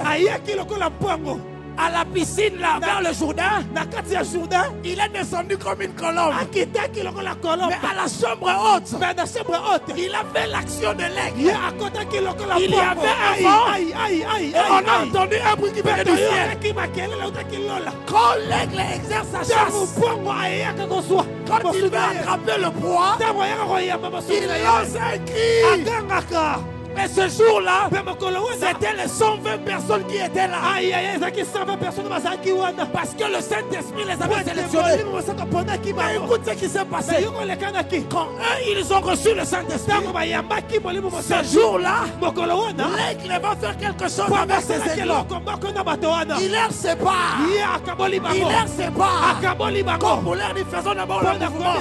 Speaker 1: À la piscine là, vers le Jourdain, il est descendu comme une colombe. Mais à la chambre haute, il a fait l'action de l'aigle. Il y avait un vent et on a entendu un bruit qui venait du ciel. Quand l'aigle exerce sa chasse, quand il veut attraper le proie, il lance un cri. Et ce jour-là, c'était les 120 personnes qui étaient là. Parce que le Saint-Esprit les avait sélectionnés. Mais écoute ce qui s'est passé. Quand eux, ils ont reçu le Saint-Esprit, ce jour-là, l'aigle va faire quelque chose avec ses aiglons. Il leur sépare. Comme pour leur dire, faisons d'abord le mouvement.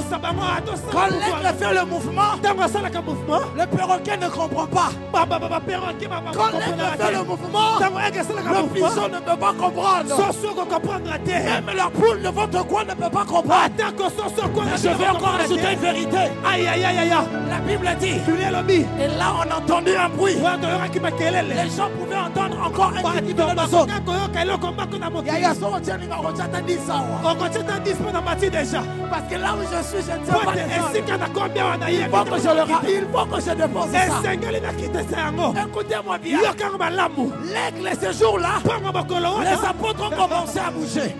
Speaker 1: Quand l'aigle fait le mouvement, le perroquet ne comprend pas. Quand l'aigle fait le mouvement, le pigeon ne peut pas comprendre. Même leur poule de votre coin ne peut pas comprendre. Je vais encore ajouter une vérité. La Bible dit, et là on a entendu un bruit. Les gens pouvaient entendre encore un cri de la zone. Parce que là où je suis, je ne sais pas il faut que je le rappelle. Il faut que je dépose ça. Écoutez-moi bien. L'aigle ce jour-là, les apôtres ont commencé à bouger.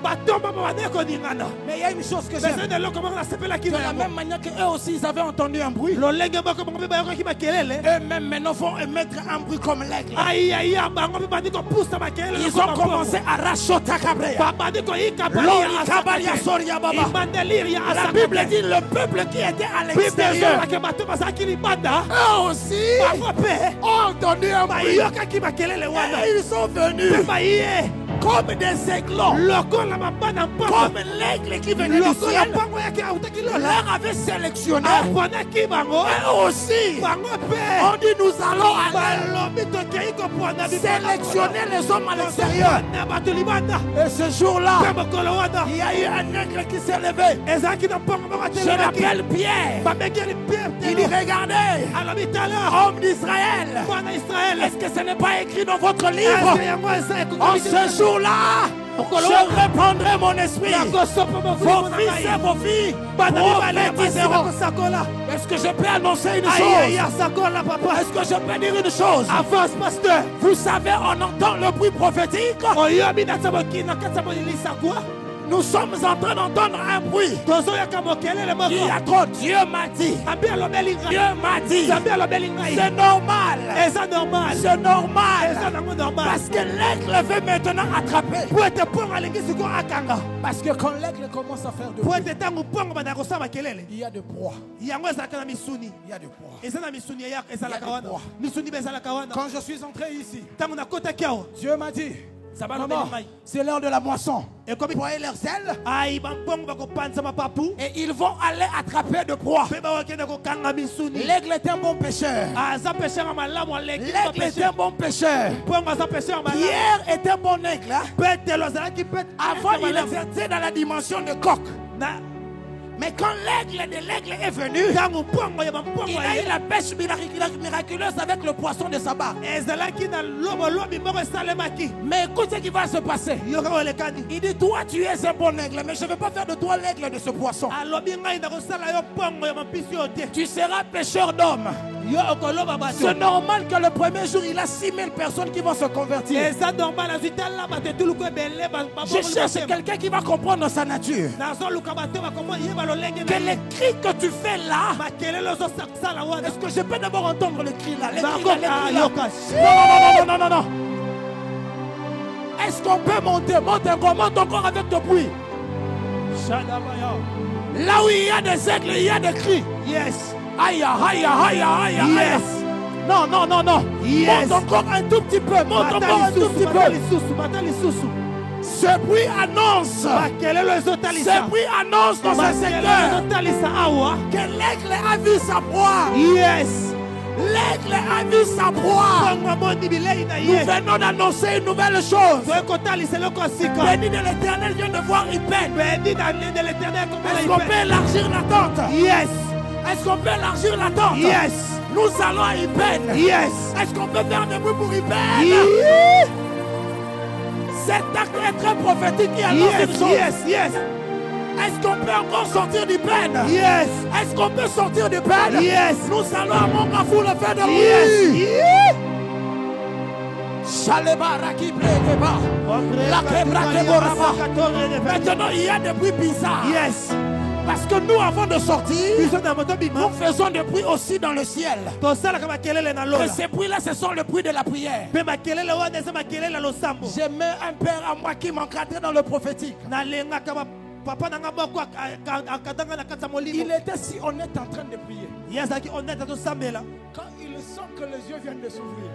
Speaker 1: Mais il y a une chose que j'aime. De la même manière qu'eux aussi ils avaient entendu un bruit, eux-mêmes maintenant vont émettre un bruit comme l'aigle. Ils ont commencé à rachoter la Bible dit le peuple qui était à l'extérieur, eux aussi ont entendu un bruit. Et ils sont venus. comme des aiglons, comme l'aigle qui venait du ciel, leur avait sélectionné. Et aussi, on dit nous allons aller sélectionner les hommes à l'extérieur. Et ce jour-là, il y a eu un aigle qui s'est levé. Je l'appelle Pierre. Il dit regardez, homme d'Israël, est-ce que ce n'est pas écrit dans votre livre? En ce jour-là, je répandrai mon esprit. Vos fils et vos filles prophétiseront. Est-ce que je peux annoncer une chose? Est-ce que je peux dire une chose? Avance, pasteur. Vous savez, on entend le bruit prophétique. Nous sommes en train d'entendre un bruit. Il y a trop. Dieu m'a dit. Dieu m'a dit. C'est normal. C'est normal. Parce que l'aigle veut maintenant attraper. Parce que quand l'aigle commence à faire de bruit, il y a de proie. Il y a de proie. Quand je suis entré ici, Dieu m'a dit, c'est l'heure de la moisson. Et comme ils voyaient leurs ailes, et ils vont aller attraper de proie. L'aigle est un bon pêcheur. L'aigle est un bon pêcheur. Pierre est un bon aigle. Avant, il exerçait dans la dimension de coq. Mais quand l'aigle est venu, il a eu la pêche miraculeuse avec le poisson de sa barre. Mais écoute ce qui va se passer. Il dit, toi tu es un bon aigle, mais je ne vais pas faire de toi l'aigle de ce poisson. Tu seras pêcheur d'hommes. C'est normal que le premier jour, il a 6000 personnes qui vont se convertir. Je cherche quelqu'un qui va comprendre sa nature. Que les cris que tu fais là, est-ce que je peux d'abord entendre les cris là? Les cris là. Non. Est-ce qu'on peut monter? Monte encore avec ton bruit. Là où il y a des aigles, il y a des cris. Yes. Aïe. Yes. Non. Yes. Monte encore un tout petit peu. Ce bruit annonce. Ce bruit annonce dans ce secteur que l'aigle a vu sa proie. Yes. L'aigle a vu sa proie. Nous venons d'annoncer une nouvelle chose. Béni de l'Éternel vient de voir une peine. Est-ce qu'on peut élargir la tente? Yes. Est-ce qu'on peut élargir la tente? Yes. Nous allons à Ipen. Yes. Est-ce qu'on peut faire des bruits pour Ipen? Yes. Cet acte est très prophétique qui annonce une chose. Yes. Est-ce qu'on peut encore sortir du peine? Yes. Est-ce qu'on peut sortir du peine? Yes. Nous allons à Mongafou le faire de bruit. Yes. Maintenant il y a des bruits bizarres. Yes. Parce que nous, avant de sortir, nous faisons des bruits aussi dans le ciel. Et ces bruits-là, ce sont les bruits de la prière. J'ai même un père à moi qui m'encadrait dans le prophétique. Il était si honnête en train de prier. Quand il sent que les yeux viennent de s'ouvrir,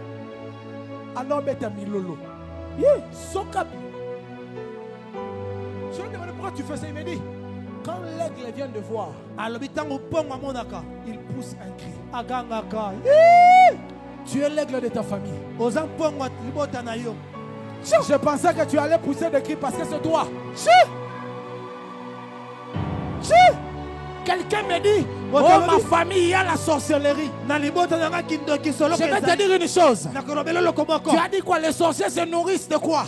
Speaker 1: alors Betamilolo. Je lui ai demandé pourquoi tu fais ça. Il me dit, quand l'aigle vient de voir, il pousse un cri. Tu es l'aigle de ta famille. Je pensais que tu allais pousser des cris parce que c'est toi. Quelqu'un me dit, oh ma famille, il y a la sorcellerie. Je vais te dire une chose. Tu as dit quoi? Les sorciers se nourrissent de quoi?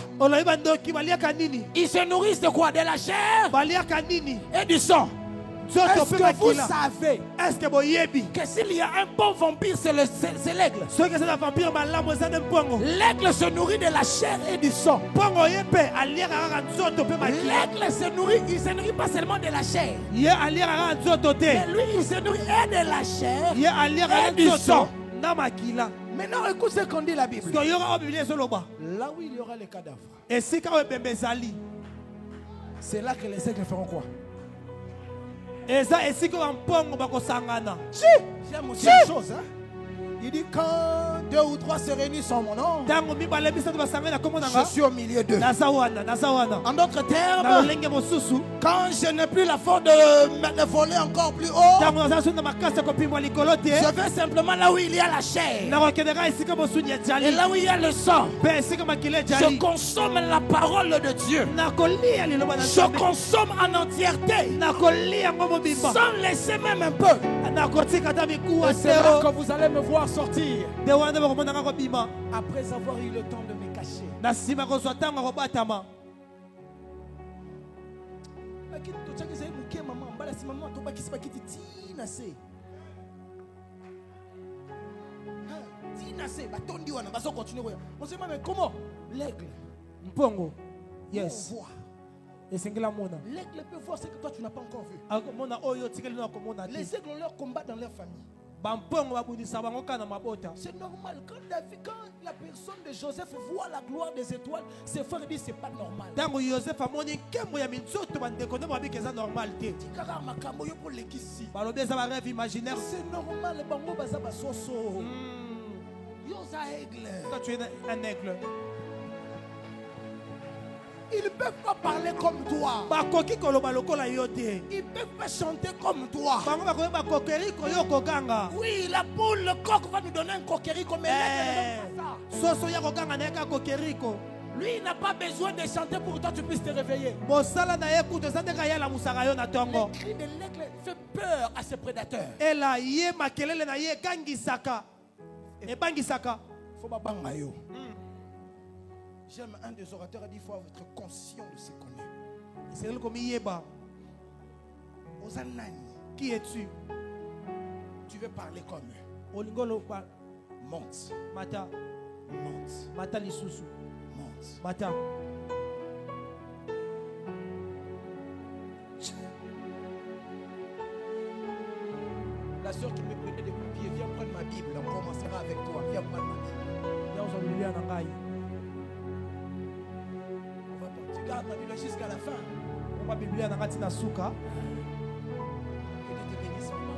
Speaker 1: Ils se nourrissent de quoi? De la chair et du sang. Est-ce que vous savez que s'il y a un bon vampire, c'est l'aigle? L'aigle se nourrit de la chair et du sang. L'aigle se nourrit, il ne se nourrit pas seulement de la chair. Mais lui, il se nourrit et de la chair et du sang. Maintenant, écoute ce qu'on dit la Bible. Là où il y aura les cadavres, c'est là que les aigles feront quoi? J'aime aussi une chose. Hein? Il dit quand 2 ou 3 se réunissent en mon nom, je suis au milieu d'eux. En d'autres termes, quand je n'ai plus la force de voler encore plus haut, je vais simplement là où il y a la chair et là où il y a le sang. Je consomme la parole de Dieu. Je consomme en entièreté sans laisser même un peu. Et c'est là que vous allez me voir sortir après avoir eu le temps de me cacher. On se dit mais comment l'aigle
Speaker 3: yes.
Speaker 1: L'aigle peut voir ce que toi tu n'as pas encore vu. Les aigles ont leur combat dans leur famille. C'est normal. Quand la personne de Joseph voit la gloire des étoiles, ses frères disent c'est pas normal. C'est normal.
Speaker 3: Quand tu es un aigle,
Speaker 1: ils ne peuvent pas parler comme toi. Ils ne peuvent pas chanter comme toi. Oui, la poule, le coq va nous donner un cocorico, mais lui, il n'a pas besoin de chanter pour que toi tu puisses te réveiller. Le cri de l'aigle fait peur à ses prédateurs. Faut pas bangayo. J'aime un des orateurs a dit qu'il faut être conscient de ce qu'on est.
Speaker 3: C'est elle comme Yeba.
Speaker 1: Qui es-tu? Tu veux parler comme eux. Monte.
Speaker 3: Mata.
Speaker 1: Monte.
Speaker 3: Mata lisusu.
Speaker 1: Monte.
Speaker 3: Mata.
Speaker 1: La soeur qui me prenait des coups de pied, viens prendre ma Bible. On commencera avec toi. Viens prendre ma Bible. Tu gardes ma Bible jusqu'à la fin.
Speaker 3: Ma Bible est dans la souka.
Speaker 1: Que Dieu te bénisse, maman.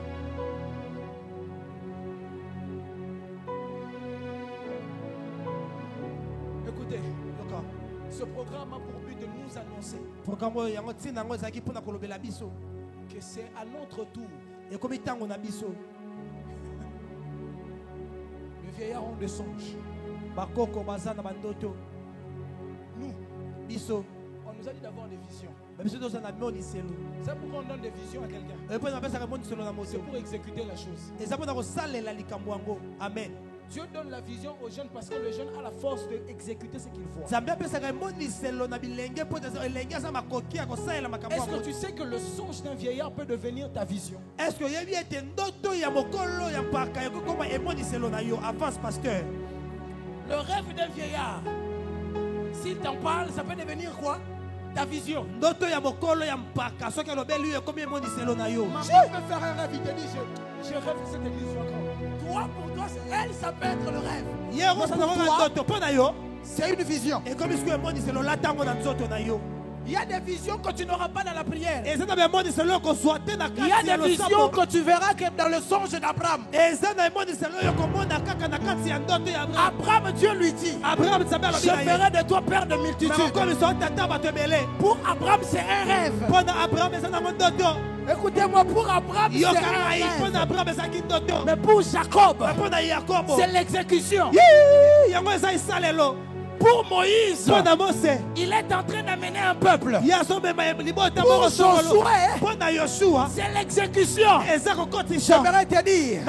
Speaker 1: Écoutez, ce programme a pour but de nous annoncer que c'est à notre tour.
Speaker 3: Et comme étant on a biso.
Speaker 1: Les vieillards ont des songes.
Speaker 3: Bakoko bazana bandoto.
Speaker 1: Nous,
Speaker 3: biso.
Speaker 1: On nous a dit d'avoir des visions.
Speaker 3: C'est
Speaker 1: pourquoi on donne des visions à quelqu'un. C'est pour exécuter la chose.
Speaker 3: Amen.
Speaker 1: Dieu donne la vision aux jeunes parce que le jeune a la force d'exécuter ce qu'il voit. Est-ce que tu sais que le songe d'un vieillard peut devenir ta vision?
Speaker 3: Est-ce que avance, pasteur?
Speaker 1: Le rêve d'un vieillard, s'il t'en parle, ça peut devenir quoi? Ta vision.
Speaker 3: Ma mère peut
Speaker 1: faire un rêve, il te dit je rêve de cette église. Toi, pour toi, elle, ça peut être le rêve. C'est une vision. Il y a des visions que tu n'auras pas dans la prière. Il y a des visions que tu verras que dans le songe d'Abraham. Abraham, Dieu lui dit, je ferai de toi père de multitudes. Pour Abraham, c'est un rêve. Écoutez-moi, pour Abraham, c'est un rêve. Mais pour Jacob, c'est l'exécution. Pour Moïse, il est en train d'amener un peuple. Pour Josué, c'est l'exécution. J'aimerais te dire,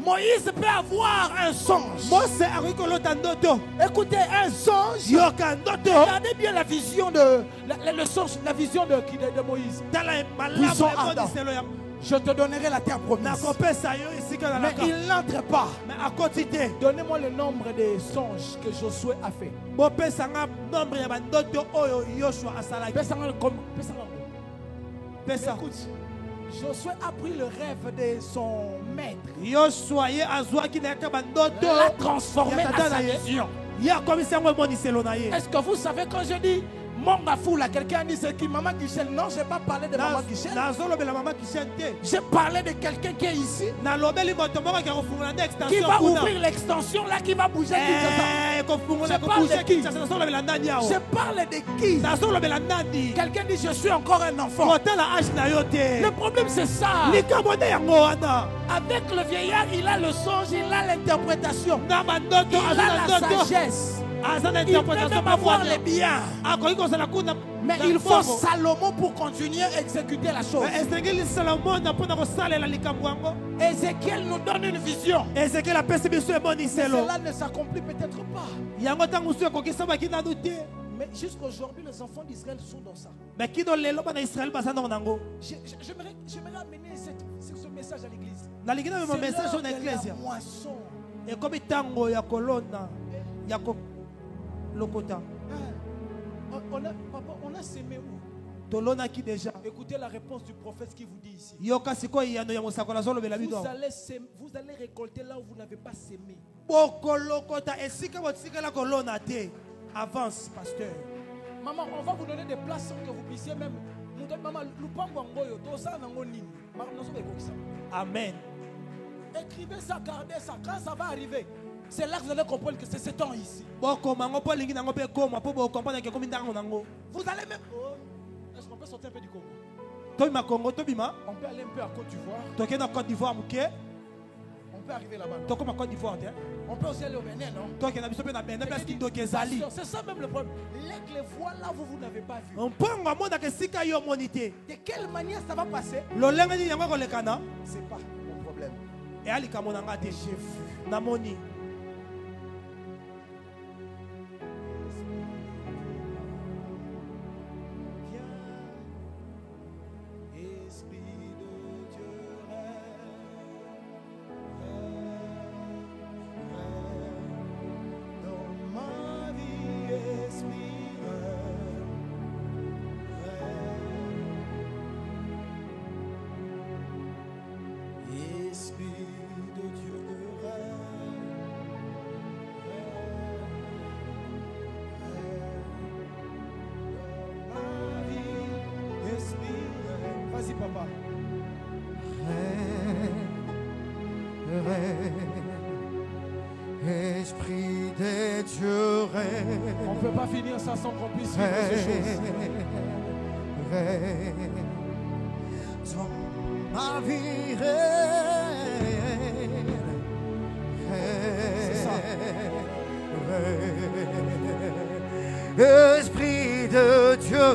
Speaker 1: Moïse peut avoir un songe. Écoutez, un songe. Regardez bien la vision de le songe, la vision de Moïse. Je te donnerai la terre promise. Mais il n'entre pas. Donnez-moi le nombre des songes que Josué a fait. Écoute, Josué a pris le rêve de son maître. L'a transformé en sa vision. Est-ce que vous savez quand je dis Monga Foula, quelqu'un dit c'est qui? Maman Guichel. Non, je n'ai pas parlé de Maman Guichel. J'ai parlé de quelqu'un qui est ici. Qui va ouvrir l'extension là, qui va bouger. Je parle de qui? Je parle de qui? Quelqu'un dit je suis encore un enfant. Le problème c'est ça. Avec le vieillard, il a le songe, il a l'interprétation. Il a la sagesse. Il peut même avoir les biens. Mais il faut Salomon pour continuer à exécuter la chose. Ézéchiel nous donne une vision. Cela ne s'accomplit peut-être pas. Mais jusqu'aujourd'hui, les enfants d'Israël sont dans ça. J'aimerais amener ce message à l'église. C'est l'heure de la moisson. On a sémé où? Écoutez la réponse du prophète qui vous dit ici. Vous allez récolter là où vous n'avez pas sémé.
Speaker 3: Avance, pasteur.
Speaker 1: Maman, on va vous donner des places sans que vous puissiez même.
Speaker 3: Amen.
Speaker 1: Écrivez ça, gardez ça. Quand ça va arriver, c'est là que vous allez comprendre que c'est ce temps ici. Vous allez même. Est-ce qu'on peut sortir un peu du Congo? On peut aller un peu à Côte d'Ivoire. On peut arriver là-bas. On peut aussi aller au Bénin, non? C'est ça même le problème. Les voies là où vous n'avez pas vu. De quelle manière ça va passer? C'est pas mon problème. J'ai vu. Vas-y, papa.
Speaker 2: Esprit de Dieu,
Speaker 1: on ne peut pas finir ça sans qu'on puisse vivre ces choses.
Speaker 2: Dans ma vie,
Speaker 1: c'est ça.
Speaker 2: Esprit de Dieu,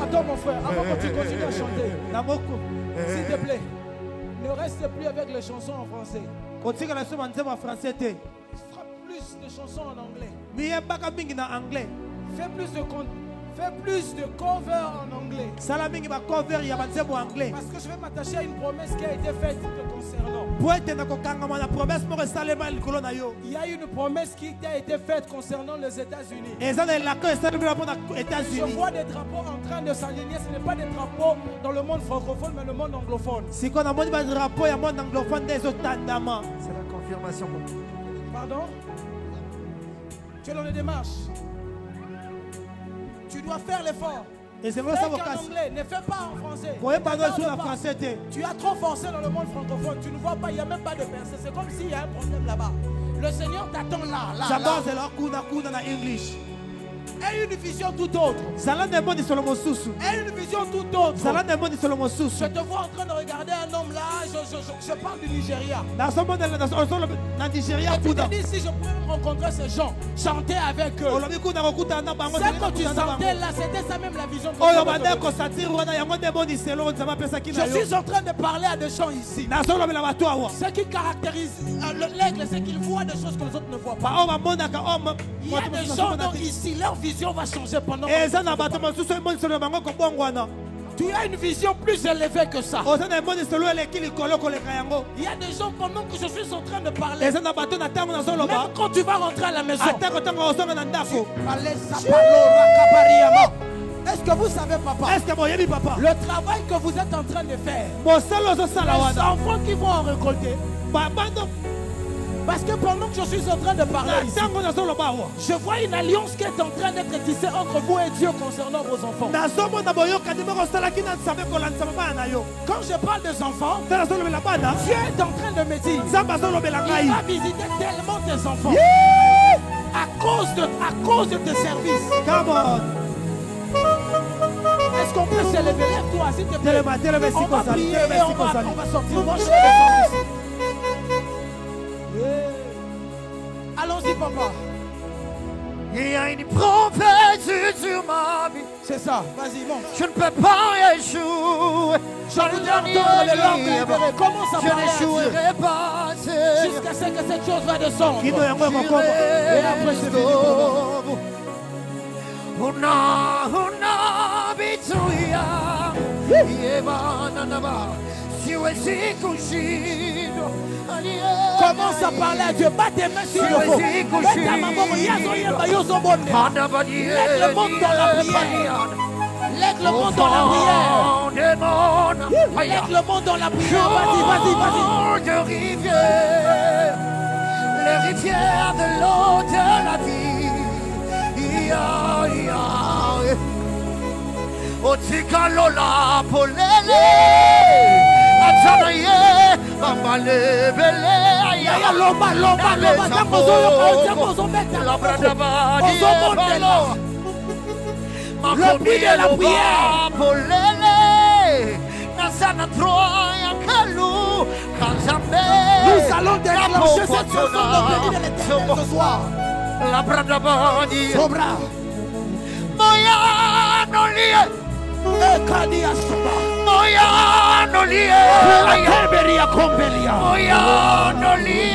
Speaker 1: Attends mon frère, avant que tu continues à chanter, s'il te plaît, ne reste plus avec les chansons en français. Fais plus de chansons en anglais. Fais plus de covers en anglais. Parce que je vais m'attacher à une promesse qui a été faite te concernant. Il y a une promesse qui a été faite concernant les États-Unis. Je vois des drapeaux en train de s'aligner. Ce n'est pas des drapeaux dans le monde francophone, mais le monde anglophone.
Speaker 2: C'est la confirmation.
Speaker 1: Pardon? Tu es dans les démarches. Tu dois faire l'effort. Fais qu'en anglais, ne fais pas en français. Tu as trop forcé dans le monde francophone. Tu ne vois pas, il n'y a même pas de percée. C'est comme s'il y a un problème là-bas. Le Seigneur t'attend là. Et une vision tout autre. Et une vision tout autre. Je te vois en train de regarder un homme là. Je parle du Nigeria. Et tu te dis si je pouvais rencontrer ces gens, chanter avec eux. Ce que tu sentais là, c'était ça même la vision que je suis en train de parler à des gens ici. Ce qui caractérise l'aigle, c'est qu'il voit des choses que les autres ne voient pas. Il y a des gens donc ici, leur vision va changer pendant. Tu as une vision plus élevée que ça. Il y a des gens pendant que je suis en train de parler. Même quand tu vas rentrer à la maison, Est-ce que vous savez, papa? Le travail que vous êtes en train de faire, les enfants qui vont en récolter. Parce que pendant que je suis en train de parler ici, je vois une alliance qui est en train d'être tissée entre vous et Dieu concernant vos enfants. Quand je parle des enfants, Dieu est en train de me dire, il va visiter tellement tes enfants à cause de tes services. Come on. Est-ce qu'on peut se lever? Lève-toi, s'il te plaît. On va prier et on va sortir. Moi, je suis ici. Allons-y, papa.
Speaker 4: Il y a une prophétie sur ma vie.
Speaker 1: C'est ça, vas-y, monte.
Speaker 4: Je ne peux pas échouer.
Speaker 1: Je vous entendre les langues libérées. Commence à parler à Dieu.
Speaker 4: Pas
Speaker 1: jusqu'à ce que cette chose va descendre. Et après, c'est fini. Commence à parler à Dieu. Bats tes mains sur le fond. Lève le monde dans la prière. Lève le monde dans la prière. Lève le monde dans la prière. Vas-y.
Speaker 4: De rivière, les rivières de l'eau de la vie. Otikalola polele atanaye amale bele aya
Speaker 1: lomba le puits de la prière
Speaker 4: polele nasana troya kalu kanzambe.
Speaker 1: Nous allons déclencher cette chanson de l'éternel ce soir.
Speaker 4: La bradabadi
Speaker 1: Sobra
Speaker 4: Moya nolie
Speaker 1: Ekadia Soba
Speaker 4: Moya nolie
Speaker 1: Kerberia Kombelia
Speaker 4: Moya nolie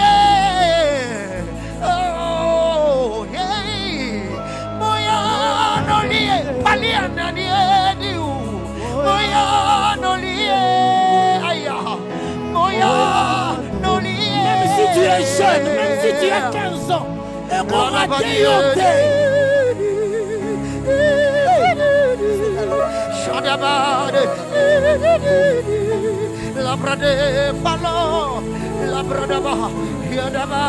Speaker 4: Oh yeah Moya nolie Paliana niediu Moya nolie Aya Moya nolie.
Speaker 1: Même si tu es jeune, même si tu as 15 ans, et qu'on a déyonté.
Speaker 4: Shadabade, la brade palo, la bradaba, yadaba,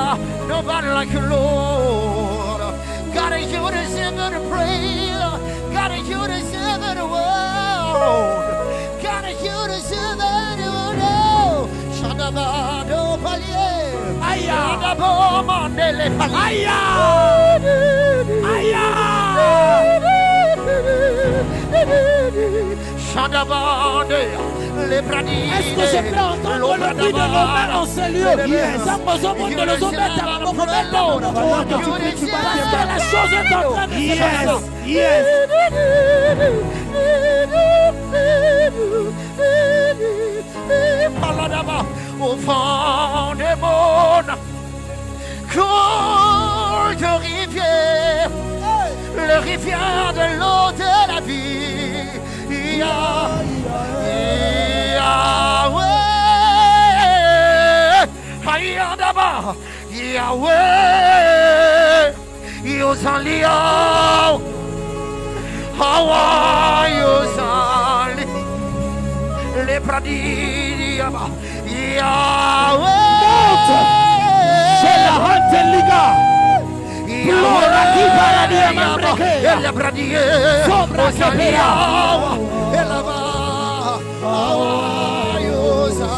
Speaker 4: nobody like you, Lord. Gotta you to sing and pray, gotta you to sing and world, gotta you to sing and world. Shadabado palier.
Speaker 1: Aya,
Speaker 4: mandele
Speaker 1: aya, aya. Est-ce que je peux entendre le bruit de nos mains en ce lieu? Parce que la chose est en train de se
Speaker 4: passer. Au fond des mondes, coule de rivière, le rivière de l'eau de la vie. Yahweh, Yahweh, Yosaliao, Hawa Yosali, les pradis.
Speaker 1: Monte chez la Hante Liga. Plora qui paradia mambreke.
Speaker 4: Elle pradie.
Speaker 1: Sobra kepea.
Speaker 4: Elle va. Ayosa.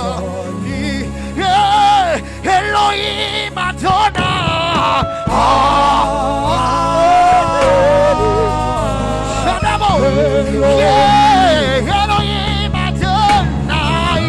Speaker 4: Elohim Adonai. Shadabo. Elohim Adonai.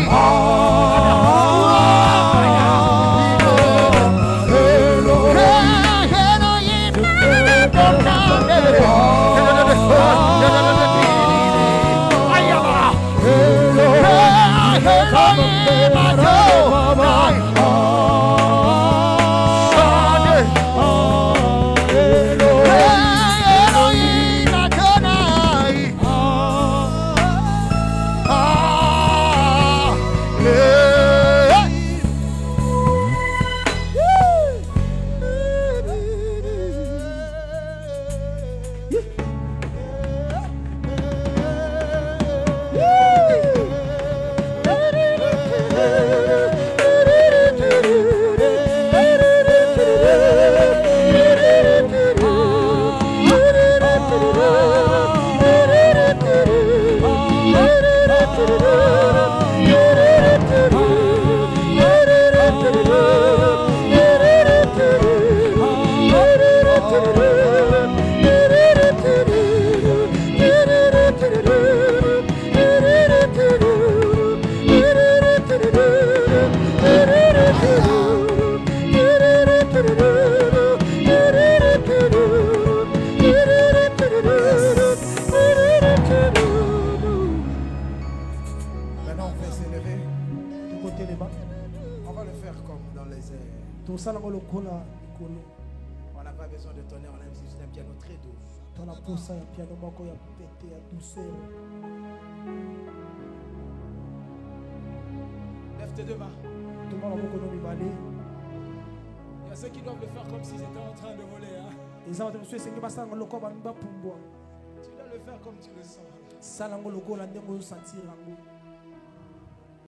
Speaker 1: On n'a pas besoin de tonnerre, on a juste un piano très doux. Lève tes deux mains. Il y a ceux qui doivent le faire comme s'ils étaient en train de voler. Hein? Tu dois le faire comme tu le sens.